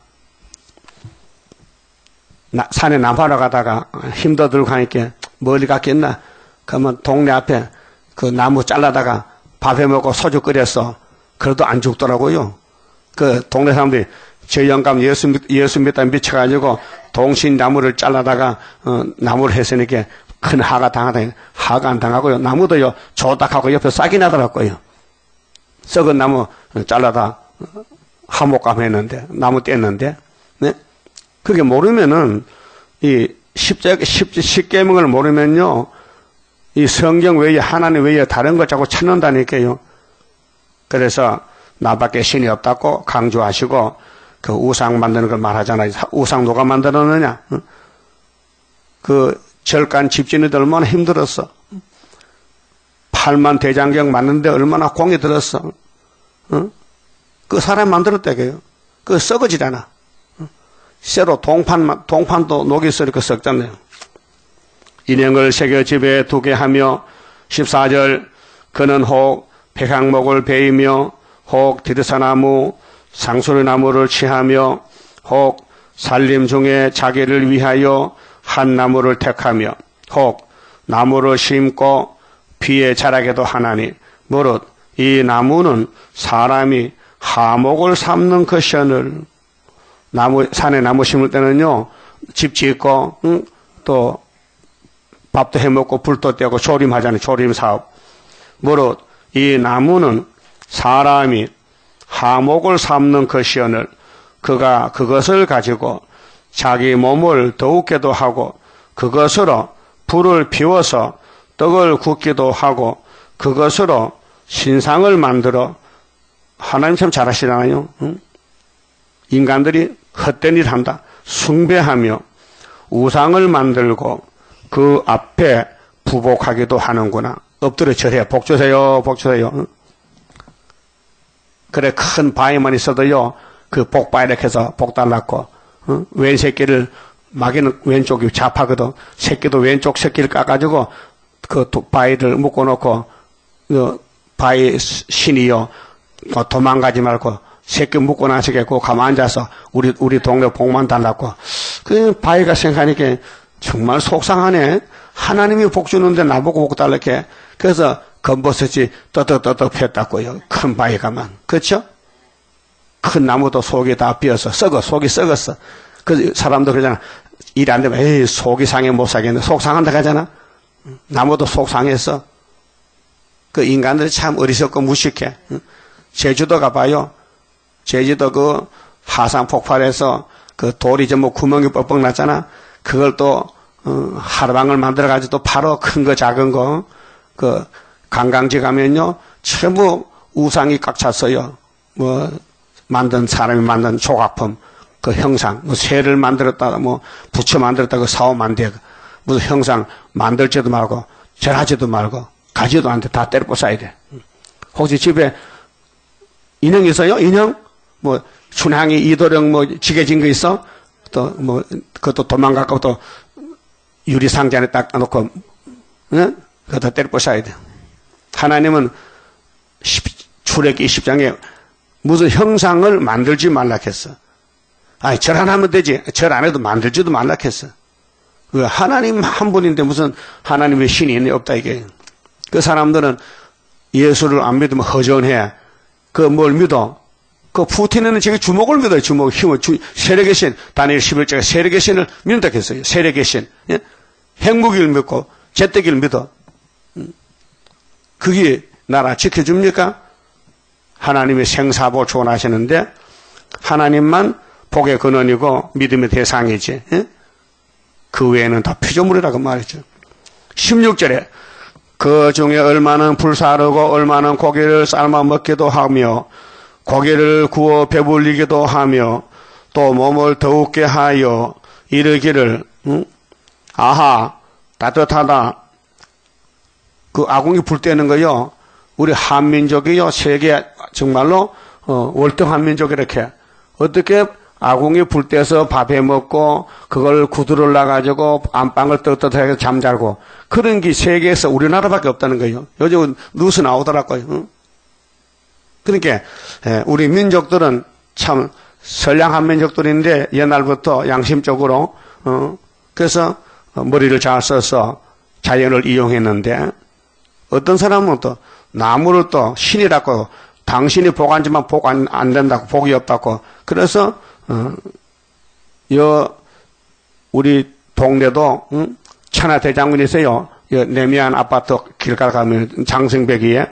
산에 나무하러 가다가 힘도 들고 가니까 멀리 갔겠나? 그러면 동네 앞에 그 나무 잘라다가 밥해 먹고 소주 끓였어. 그래도 안 죽더라고요. 그 동네 사람들이 저 영감 예수 믿다 미쳐가지고 동신 나무를 잘라다가 나무를 했으니까 큰 하가 당하다. 하가 안 당하고요. 나무도요 조딱하고 옆에 싹이 나더라고요. 썩은 나무 잘라다 화목감 했는데 나무 뗐는데 네? 그게 모르면은 이 십계명을 모르면요 이 성경 외에 하나님 외에 다른 걸 자꾸 찾는다니까요. 그래서 나밖에 신이 없다고 강조하시고 그 우상 만드는 걸 말하잖아요. 우상 누가 만들었느냐? 그 절간 집진이들 얼마나 힘들었어. 8만 대장경 만드는데 얼마나 공이 들었어. 그 사람 만들었다고요. 그 썩어지잖아. 쇠로 동판도 녹이 썩으니까 썩잖아요. 인형을 새겨 집에 두게 하며 14절 그는 혹 백향목을 베이며 혹 디르사나무 상수리나무를 취하며 혹 살림 중에 자기를 위하여 한 나무를 택하며 혹 나무를 심고 비에 자라게도 하나니 무릇 이 나무는 사람이 하목을 삼는 것이오늘. 산에 나무 심을 때는요 집 짓고 또 밥도 해먹고 불도 떼고 조림하잖아요. 조림 사업. 무릇 이 나무는 사람이 하목을 삼는 것이오늘 그가 그것을 가지고 자기 몸을 더욱게도 하고 그것으로 불을 피워서 떡을 굽기도 하고 그것으로 신상을 만들어 하나님 참 잘하시잖아요. 인간들이 헛된 일 한다. 숭배하며 우상을 만들고 그 앞에 부복하기도 하는구나. 엎드려 절해. 복 주세요. 복 주세요. 그래 큰 바위만 있어도요. 그 복바위 이렇게 해서 복 달랐고 왼 새끼를 마귀는 왼쪽이 좌파거든. 새끼도 왼쪽 새끼를 깎아가지고 그 바위를 묶어놓고 그 바위 신이요. 도망가지 말고 새끼 묶고 나서겠고 가만 앉아서 우리 동네 복만 달랐고 그 바위가 생각하니까 정말 속상하네. 하나님이 복 주는데 나보고 복 달라게. 그래서 검버섯이 떠덕떠덕 폈다고요. 큰 바위가만. 그렇죠? 큰 나무도 속이 다 비어서 속이 썩었어. 그 사람도 그러잖아. 일 안 되면 에이 속이 상해 못 사겠네. 속 상한다 하잖아. 나무도 속 상했어. 그 인간들이 참 어리석고 무식해. 제주도 가봐요. 제주도 그 화산 폭발해서 그 돌이 전부 구멍이 뻑뻑 났잖아. 그걸 또 하루방을 만들어가지고 또 팔어 큰 거 작은 거 그 관광지 가면요 전부 우상이 꽉 찼어요. 뭐 만든 사람이 만든 조각품 그 형상 뭐 새를 만들었다 뭐 부처 만들었다 그 사오면 안 돼. 무슨 형상 만들지도 말고 절하지도 말고 가지도 않는데 다 때려 부숴야 돼. 혹시 집에 인형 있어요? 인형? 뭐 춘향이 이도령 뭐 지게진 거 있어? 또 뭐 그것도 도망가고 또 유리 상자 안에 딱 놓고 응? 그것도 때려 부숴야 돼. 하나님은 출애기 10장에 무슨 형상을 만들지 말라 했어. 아니 절 안 하면 되지. 절 안 해도 만들지도 말라 했어. 하나님 한 분인데 무슨 하나님의 신이 있네 없다 이게. 그 사람들은 예수를 안 믿으면 허전해. 그 뭘 믿어? 그 푸틴은 지금 주목을 믿어요. 주목, 힘을. 세력의 신, 다니엘 11장에 세력의 신을 믿는다 했어요. 세력의 신. 예? 핵무기를 믿고 제때기를 믿어. 그게 나라 지켜줍니까? 하나님의 생사보 조언하시는데 하나님만 복의 근원이고 믿음의 대상이지. 예? 그 외에는 다 피조물이라고 말했죠. 16절에 그 중에 얼마는 불사르고 얼마는 고기를 삶아 먹기도 하며 고기를 구워 배불리기도 하며 또 몸을 더욱게 하여 이르기를 아하 따뜻하다. 그 아궁이 불 때는 거요. 우리 한민족이요. 세계 정말로 월등 한민족 이렇게 어떻게 아궁이 불 때서 밥해 먹고 그걸 구두를 놔가지고 안방을 떳떳하게 잠자고 그런 게 세계에서 우리나라밖에 없다는 거예요. 요즘 뉴스 나오더라고요. 그러니까 우리 민족들은 참 선량한 민족들인데 옛날부터 양심적으로 그래서 머리를 잘 써서 자연을 이용했는데 어떤 사람은 또 나무를 또 신이라고 당신이 복 안 주면 복 안 된다고 복이 없다고 그래서 우리 동네도 천하대장군이 있어요. 내미안 아파트 길가 가면 장승배기에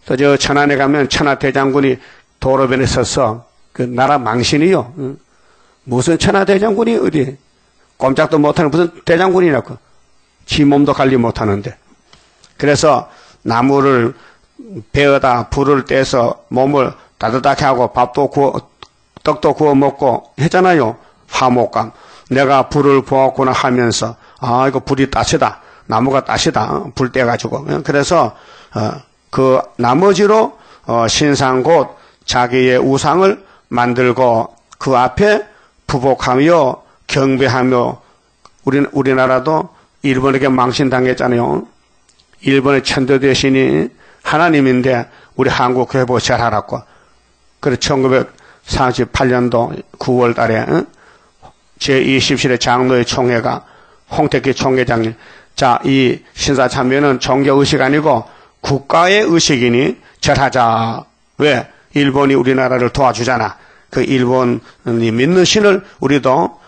저 천안에 가면 천하대장군이 도로변에 서서 그 나라 망신이요. 무슨 천하대장군이 어디 꼼짝도 못하는 무슨 대장군이라고 지 몸도 관리 못하는데 그래서 나무를 베어다 불을 떼서 몸을 따뜻하게 하고 밥도 구워 떡도 구워 먹고 했잖아요. 화목감. 내가 불을 부었구나 하면서 아 이거 불이 따시다. 나무가 따시다. 불 떼가지고. 그래서 그 나머지로 신상 곧 자기의 우상을 만들고 그 앞에 부복하며 경배하며 우리나라도 일본에게 망신당했잖아요. 일본의 천도 대신이 하나님인데 우리 한국 회보 잘 알았고 그래 1948년도 9월 달에 제20실의 장로의 총회가 홍택기 총회장님 자, 이 신사참배는 종교의식 아니고 국가의 의식이니 절하자. 왜? 일본이 우리나라를 도와주잖아. 그 일본이 믿는 신을 우리도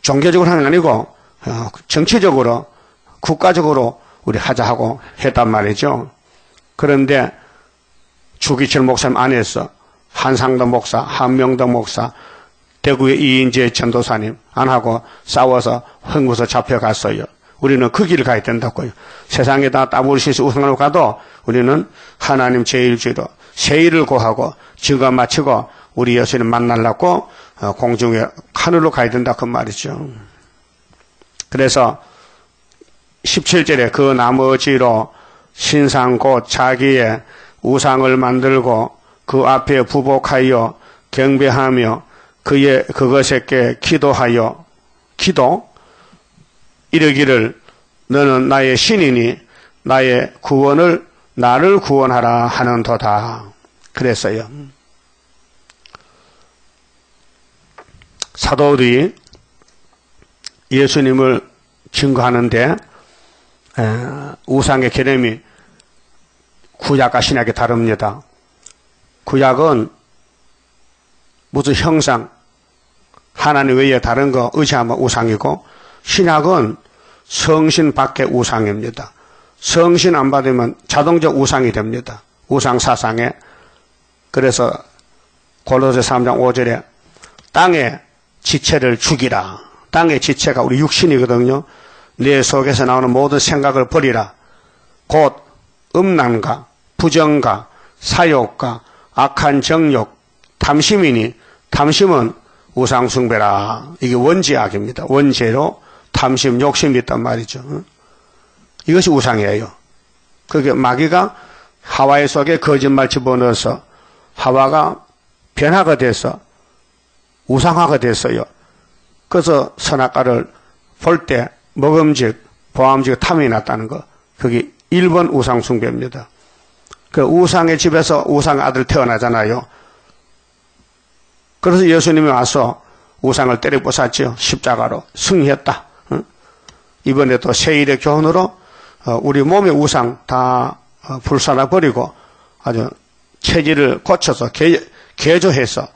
종교적으로 하는 게 아니고 정치적으로 국가적으로 우리 하자 하고 했단 말이죠. 그런데 주기철 목사님 안 했어. 한상도 목사, 한명도 목사, 대구의 이인재 전도사님 안 하고 싸워서 흥부서 잡혀갔어요. 우리는 그 길을 가야 된다고요. 세상에다 따블시스 우상으로 가도 우리는 하나님 제일주의로 세일을 고하고 증거 마치고 우리 여신을 만나려고 공중에 하늘로 가야 된다 그 말이죠. 그래서 17절에 그 나머지로 신상 곧 자기의 우상을 만들고 그 앞에 부복하여 경배하며 그것에게 기도하여 이르기를 너는 나의 신이니 나의 구원을 나를 구원하라 하는도다. 그랬어요. 사도들이 예수님을 증거하는데 우상의 개념이 구약과 신약이 다릅니다. 구약은 무슨 형상, 하나님 외에 다른 거 의지하면 우상이고 신약은 성신 밖의 우상입니다. 성신 안 받으면 자동적 우상이 됩니다. 우상 사상에. 그래서 골로새 3장 5절에 땅의 지체를 죽이라. 땅의 지체가 우리 육신이거든요. 내 속에서 나오는 모든 생각을 버리라. 곧 음란과 부정과 사욕과 악한 정욕, 탐심이니 탐심은 우상숭배라. 이게 원죄악입니다. 원죄로 탐심, 욕심이 있단 말이죠. 이것이 우상이에요. 그게 마귀가 하와의 속에 거짓말 집어넣어서 하와가 변화가 돼서 우상화가 됐어요. 그래서 선악과를 볼 때 먹음직, 보암직, 탐이 났다는 거. 그게 1번 우상숭배입니다. 그 우상의 집에서 우상 아들 태어나잖아요. 그래서 예수님이 와서 우상을 때려 부쉈죠. 십자가로 승리했다. 이번에 또 세일의 교훈으로 우리 몸의 우상 다 불살라 버리고 아주 체질을 고쳐서 개조해서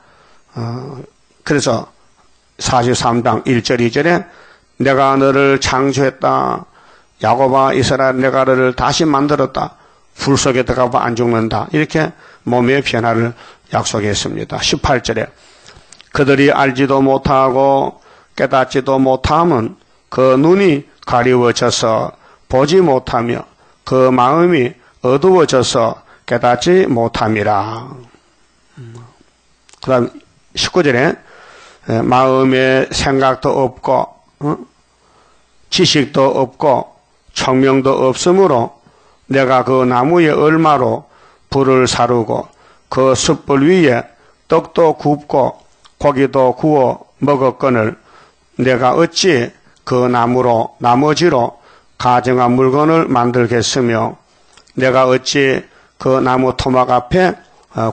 그래서 43장 1절 2절에 내가 너를 창조했다. 야곱아 이스라엘 내가 너를 다시 만들었다. 불 속에 들어가봐 안 죽는다. 이렇게 몸의 변화를 약속했습니다. 18절에 그들이 알지도 못하고 깨닫지도 못함은 그 눈이 가리워져서 보지 못하며 그 마음이 어두워져서 깨닫지 못함이라. 그 다음 19절에 마음에 생각도 없고 지식도 없고 청명도 없으므로 내가 그 나무의 얼마로 불을 사르고 그 숯불 위에 떡도 굽고 고기도 구워 먹었거늘 내가 어찌 그 나무로 나머지로 가정한 물건을 만들겠으며 내가 어찌 그 나무 토막 앞에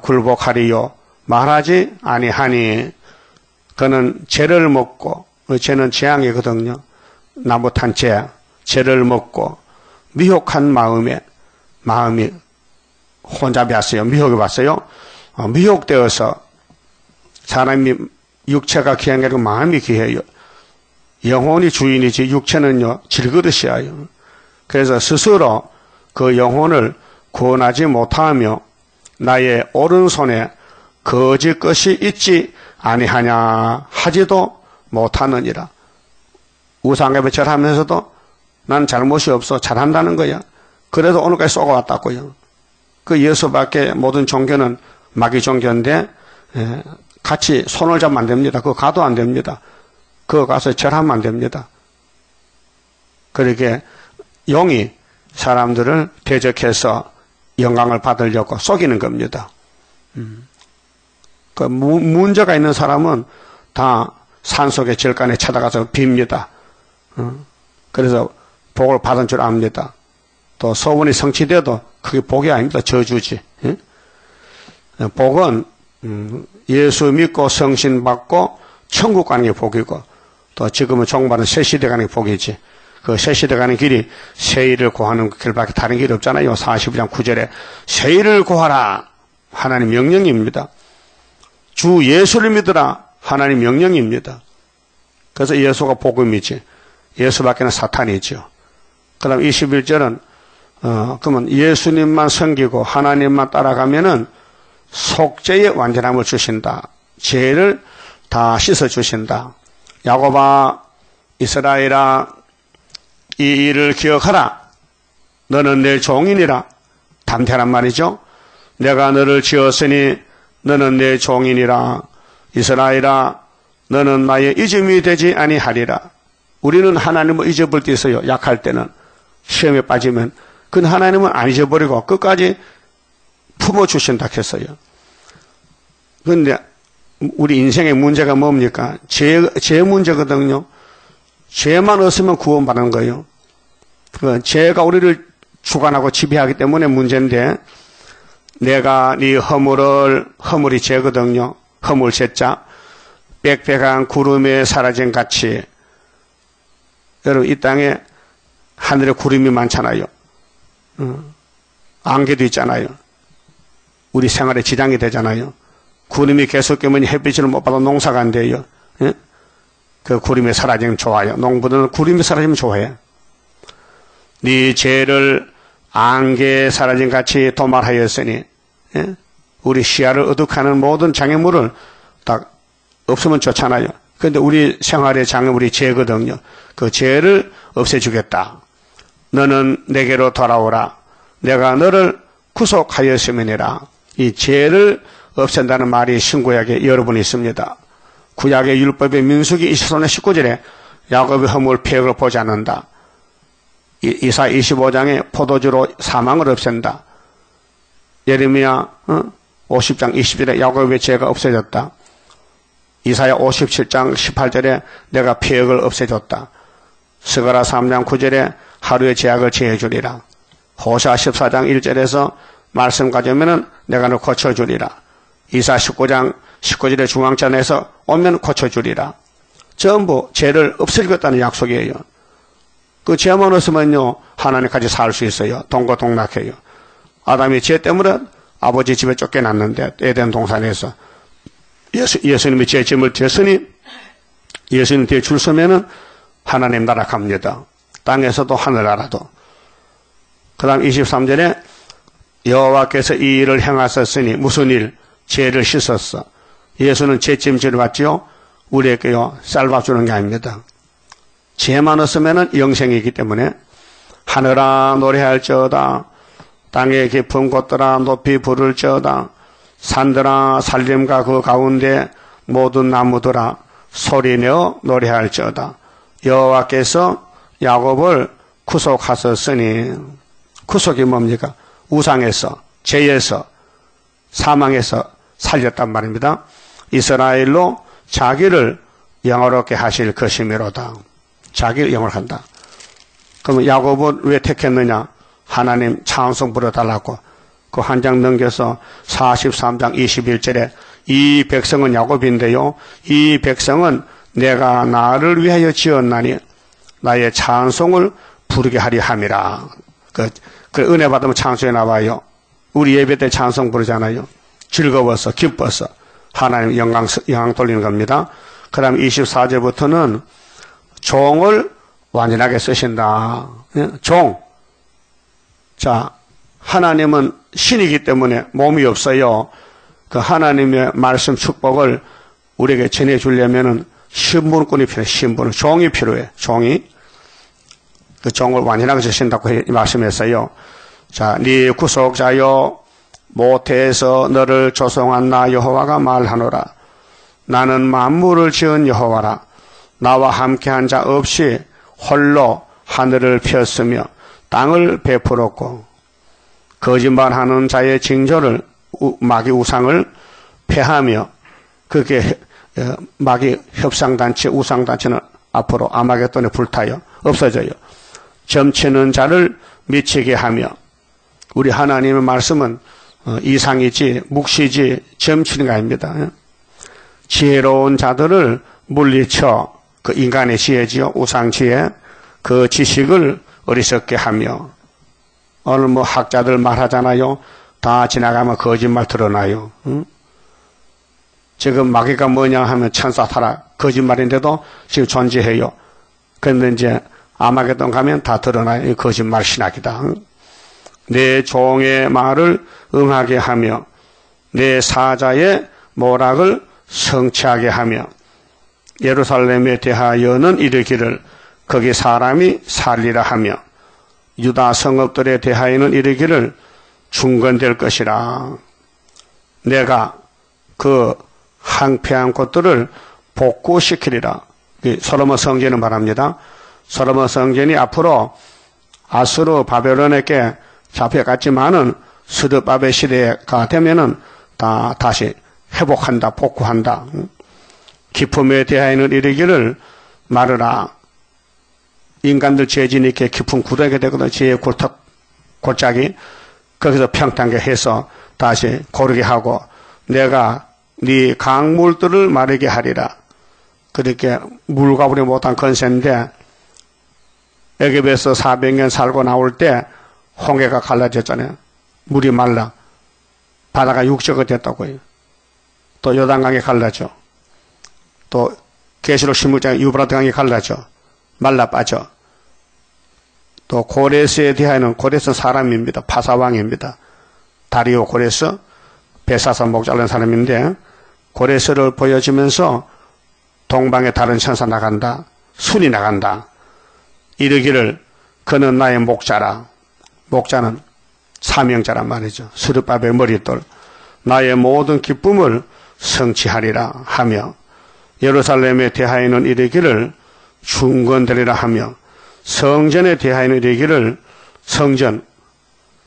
굴복하리요 말하지 아니하니 그는 죄를 먹고 죄는 재앙이거든요. 나무 탄 죄를 먹고 미혹한 마음이 혼잡이 왔어요. 미혹이 왔어요. 미혹되어서 사람이 육체가 귀한 게 아니고 마음이 귀해요. 영혼이 주인이지 육체는요 질그릇이에요. 그래서 스스로 그 영혼을 구원하지 못하며 나의 오른손에 거짓 것이 있지 아니하냐 하지도 못하느니라. 우상에게 절하면서도 난 잘못이 없어 잘한다는 거야. 그래도 오늘까지 쏘아왔다고요. 그 예수밖에 모든 종교는 마귀 종교인데 같이 손을 잡으면 안 됩니다. 그거 가도 안 됩니다. 그거 가서 절하면 안 됩니다. 그렇게 용이 사람들을 대적해서 영광을 받으려고 속이는 겁니다. 그 문제가 있는 사람은 다 산속의 절간에 찾아가서 빕니다. 그래서 복을 받은 줄 압니다. 또 소원이 성취돼도 그게 복이 아닙니다. 저주지. 복은 예수 믿고 성신 받고 천국 가는 게 복이고 또 지금은 종말은 새 시대 가는 게 복이지. 그 새 시대 가는 길이 세일을 구하는 길밖에 다른 길이 없잖아요. 42장 9절에 세일을 구하라. 하나님 명령입니다. 주 예수를 믿으라. 하나님 명령입니다. 그래서 예수가 복음이지. 예수밖에는 사탄이죠. 그 다음 21절은 그러면 예수님만 섬기고 하나님만 따라가면은 속죄의 완전함을 주신다. 죄를 다 씻어주신다. 야곱아 이스라엘아 이 일을 기억하라. 너는 내 종이니라. 담대란 말이죠. 내가 너를 지었으니 너는 내 종이니라. 이스라엘아 너는 나의 잊음이 되지 아니하리라. 우리는 하나님을 잊어버릴 때 있어요. 약할 때는 시험에 빠지면 그건 하나님은 안 잊어버리고 끝까지 품어주신다 했어요. 그런데 우리 인생의 문제가 뭡니까? 죄 문제거든요. 죄만 없으면 구원받는 거예요. 그 죄가 우리를 주관하고 지배하기 때문에 문제인데 내가 네 허물이 죄거든요. 허물 죄자 빽빽한 구름에 사라진 같이 여러분 이 땅에 하늘에 구름이 많잖아요. 안개도 있잖아요. 우리 생활에 지장이 되잖아요. 구름이 계속 깨면 햇빛을 못 받아 농사가 안 돼요. 예? 그 구름이 사라지면 좋아요. 농부들은 구름이 사라지면 좋아해. 네 죄를 안개에 사라진 같이 도말하였으니 예? 우리 시야를 어둑하는 모든 장애물을 다 없으면 좋잖아요. 그런데 우리 생활의 장애물이 죄거든요. 그 죄를 없애주겠다. 너는 내게로 돌아오라. 내가 너를 구속하였음이니라. 이 죄를 없앤다는 말이 신구약에 여러 번 있습니다. 구약의 율법의 민수기 24장 19절에 야곱의 허물 폐역을 보지 않는다. 이사 25장에 포도주로 사망을 없앤다. 예레미야 50장 20절에 야곱의 죄가 없어졌다. 이사야 57장 18절에 내가 폐역을 없애줬다. 스가랴 3장 9절에 하루의 죄악을 제해주리라. 호시아 14장 1절에서 말씀 가져오면은 내가 너 고쳐주리라. 이사 19장 19절에 중앙전에서 오면 고쳐주리라. 전부 죄를 없애주겠다는 약속이에요. 그 죄만 없으면요 하나님까지 살 수 있어요. 동고동락해요. 아담이 죄 때문에 아버지 집에 쫓겨났는데 에덴 동산에서 예수님이 죄짐을 졌으니 예수님 뒤에 줄 서면은 하나님 나라 갑니다. 땅에서도 하늘나라도. 그 다음 23절에 여호와께서 이 일을 행하셨으니 무슨 일? 죄를 씻었어. 예수는 죄짐질을 받지요. 우리에게요 쌀밥 주는 게 아닙니다. 죄만 없으면은 영생이기 때문에 하늘아 노래할지어다. 땅의 깊은 곳들아 높이 부를지어다. 산들아 산림과 그 가운데 모든 나무들아 소리내어 노래할지어다. 여호와께서 야곱을 구속하셨으니. 구속이 뭡니까? 우상에서 죄에서 사망에서 살렸단 말입니다. 이스라엘로 자기를 영화롭게 하실 것이미로다. 자기를 영화롭게 한다. 그러면 야곱을 왜 택했느냐? 하나님 찬송 부려달라고. 그 한 장 넘겨서 43장 21절에 이 백성은 야곱인데요. 이 백성은 내가 나를 위하여 지었나니 나의 찬송을 부르게 하리 함이라. 그 은혜 받으면 찬송에 나와요. 우리 예배 때 찬송 부르잖아요. 즐거워서 기뻐서 하나님 영광 돌리는 겁니다. 그 다음 24절부터는 종을 완전하게 쓰신다. 종. 자, 하나님은 신이기 때문에 몸이 없어요. 그 하나님의 말씀 축복을 우리에게 전해주려면은 신분꾼이 필요해. 신분. 종이 필요해. 종이. 그 종을 완전하게 쓰신다고 말씀했어요. 자, 네 구속자여 모태에서 너를 조성한 나 여호와가 말하노라. 나는 만물을 지은 여호와라. 나와 함께한 자 없이 홀로 하늘을 폈으며 땅을 베풀었고 거짓말하는 자의 징조를 마귀 우상을 폐하며 그게 마귀 협상단체 우상단체는 앞으로 아마겟돈에 불타요. 없어져요. 점치는 자를 미치게 하며 우리 하나님의 말씀은 이상이지 묵시지 점치는 거 아닙니다. 지혜로운 자들을 물리쳐 그 인간의 지혜지요. 우상지혜 그 지식을 어리석게 하며 오늘 뭐 학자들 말하잖아요. 다 지나가면 거짓말 드러나요. 응? 지금 마귀가 뭐냐 하면 천사 타락 거짓말인데도 지금 존재해요. 그런데 이제 아마겟돈 가면 다 드러나요. 거짓말 신학이다. 응? 내 종의 말을 응하게 하며 내 사자의 모락을 성취하게 하며 예루살렘에 대하여는 이르기를 거기 사람이 살리라 하며 유다 성읍들에 대하여는 이르기를 중건될 것이라. 내가 그 항폐한 곳들을 복구시키리라. 솔로몬 성전을 말합니다. 솔로몬 성전이 앞으로 아수르 바벨론에게 잡혀갔지만은 스드바벨 시대가 되면은 다시 회복한다, 복구한다. 기품에 대하여는 이르기를 말하라. 인간들 죄진이 이렇게 깊은 구덩이가 되거든. 죄의 골짜기. 거기서 평탄하게 해서 다시 고르게 하고 내가 네 강물들을 마르게 하리라. 그렇게 물가부리 못한 건세인데 애굽에서 400년 살고 나올 때 홍해가 갈라졌잖아요. 물이 말라. 바다가 육지가 됐다고요. 또 요단강이 갈라져. 또 계시록 16장에 유브라트 강이 갈라져. 말라 빠져. 또 고레스에 대하여는 고레스는 사람입니다. 파사왕입니다. 다리오 고레스. 배 사서 목 자른 사람인데 고래서를 보여주면서 동방에 다른 천사 나간다. 순이 나간다. 이르기를 그는 나의 목자라. 목자는 사명자란 말이죠. 스룹바벨 머릿돌. 나의 모든 기쁨을 성취하리라 하며 예루살렘에 대하여는 이르기를 중건되리라 하며 성전에 대하여는 이르기를 성전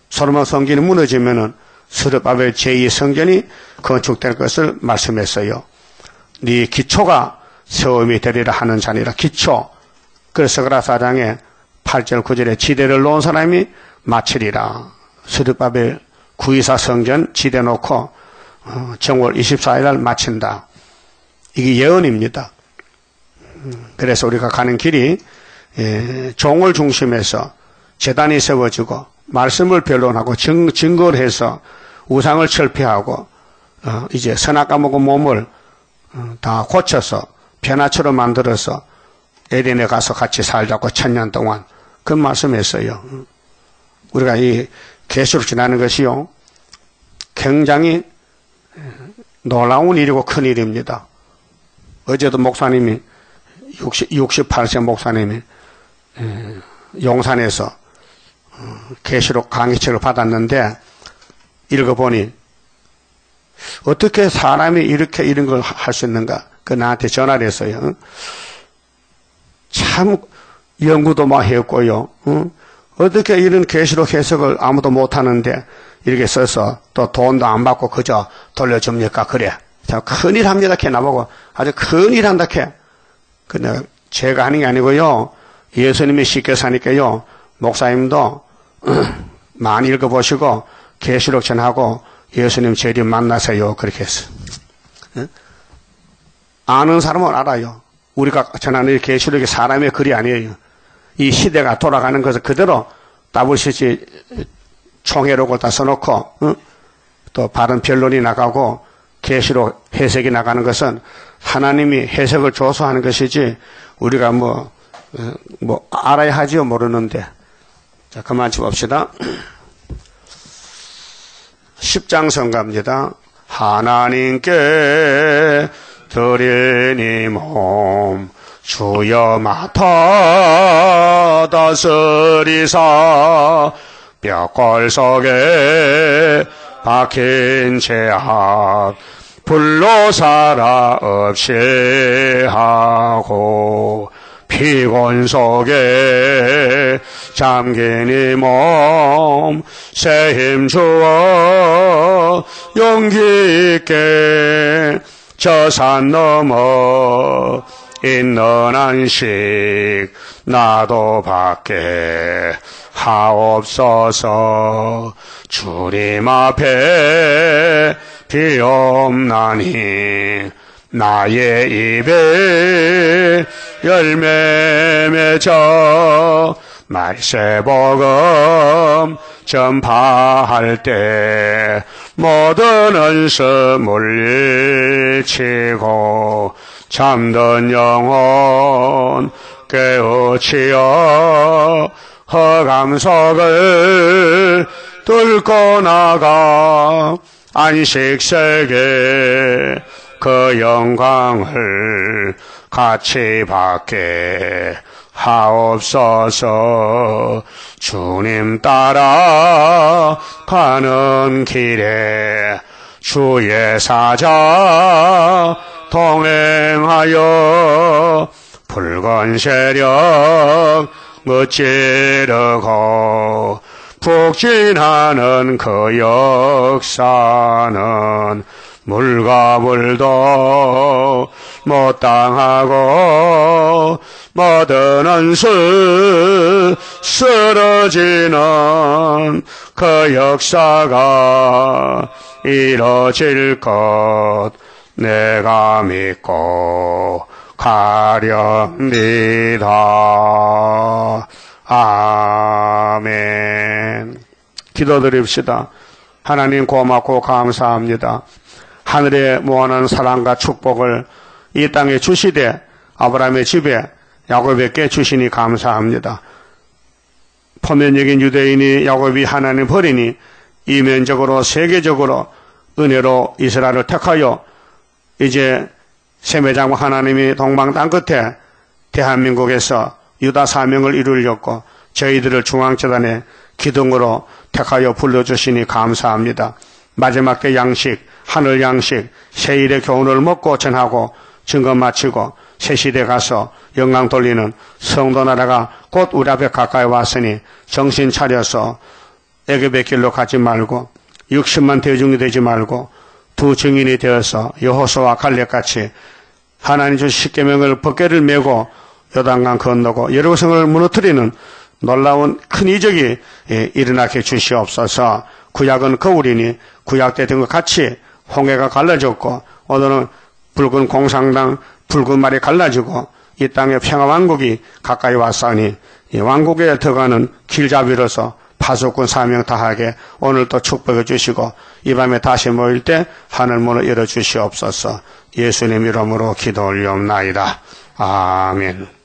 솔로몬 성전이 무너지면은 스룹바벨 제2 성전이 건축될 것을 말씀했어요. 네 기초가 세움이 되리라 하는 자니라. 기초. 그래서 그라 4장에 8절 9절에 지대를 놓은 사람이 마치리라. 스룹바벨 924 성전 지대 놓고 정월 24일 날 마친다. 이게 예언입니다. 그래서 우리가 가는 길이 종을 중심해서 제단이 세워지고 말씀을 변론하고 증거를 해서 우상을 철폐하고 이제 선악과목의 몸을 다 고쳐서 변화처럼 만들어서 에덴에 가서 같이 살자고 1000년 동안 그 말씀했어요. 우리가 이 계시록 지나는 것이요 굉장히 놀라운 일이고 큰 일입니다. 어제도 목사님이 68세 목사님이 용산에서 계시록 강의책을 받았는데 읽어보니 어떻게 사람이 이렇게 이런 걸 할 수 있는가? 그 나한테 전화를 했어요. 참 연구도 막 했고요. 어떻게 이런 계시록 해석을 아무도 못하는데 이렇게 써서 또 돈도 안 받고 그저 돌려줍니까? 그래. 큰일 합니다. 걔 나보고 아주 큰일 한다. 걔. 근데 제가 하는 게 아니고요. 예수님이 쉽게 사니까요. 목사님도 많이 읽어보시고 계시록 전하고 예수님 재림 만나세요. 그렇게 했어. 아는 사람은 알아요. 우리가 전하는 계시록이 사람의 글이 아니에요. 이 시대가 돌아가는 것을 그대로 WCC 총회록을 다 써놓고 또 바른 변론이 나가고 계시록 해석이 나가는 것은 하나님이 해석을 줘서 하는 것이지 우리가 뭐 알아야 하지요. 모르는데. 자, 그만 좀 봅시다. 10장 성가입니다. 하나님께 드리니 몸 주여 맡아 다스리사 뼈골 속에 박힌 죄악 불로 살아 없이 하고 피곤 속에 잠긴 이 몸 새 힘 주어 용기 있게 저 산 넘어 있는 안식 나도 받게 하옵소서. 주님 앞에 비옵나니 나의 입에 열매 맺어 말세복음 전파할 때 모든 은수 물리치고 잠든 영혼 깨우치어 허감석을 뚫고 나가 안식세계 그 영광을 같이 받게 하옵소서. 주님 따라 가는 길에 주의 사자 동행하여 붉은 세력 무찌르고 북진하는 그 역사는 물과 물도 못 당하고 모든 원수 쓰러지는 그 역사가 이뤄질 것 내가 믿고 가렵니다. 아멘. 기도드립시다. 하나님 고맙고 감사합니다. 하늘에 모아놓은 사랑과 축복을 이 땅에 주시되 아브라함의 집에 야곱에게 주시니 감사합니다. 포면적인 유대인이 야곱이 하나님 버리니 이면적으로 세계적으로 은혜로 이스라엘을 택하여 이제 세매장과 하나님이 동방 땅끝에 대한민국에서 유다 사명을 이루려고 저희들을 중앙재단의 기둥으로 택하여 불러주시니 감사합니다. 마지막 때 양식, 하늘 양식, 세일의 교훈을 먹고 전하고 증거 마치고 새시대 가서 영광 돌리는 성도 나라가 곧 우리 앞에 가까이 왔으니 정신 차려서 애굽의 길로 가지 말고 60만 대중이 되지 말고 두 증인이 되어서 여호수아와 갈렙같이 하나님 주 십계명을 법궤를 메고 요단강 건너고 여리고성을 무너뜨리는 놀라운 큰 이적이 일어나게 주시옵소서. 구약은 거울이니 구약 때 된 것 같이 홍해가 갈라졌고 오늘은 붉은 공상당 붉은 말이 갈라지고 이 땅에 평화왕국이 가까이 왔사니 이 왕국에 들어가는 길잡이로서 파수꾼 사명 다하게 오늘 또 축복해 주시고 이 밤에 다시 모일 때 하늘문을 열어주시옵소서. 예수님 이름으로 기도 올리옵나이다. 아멘.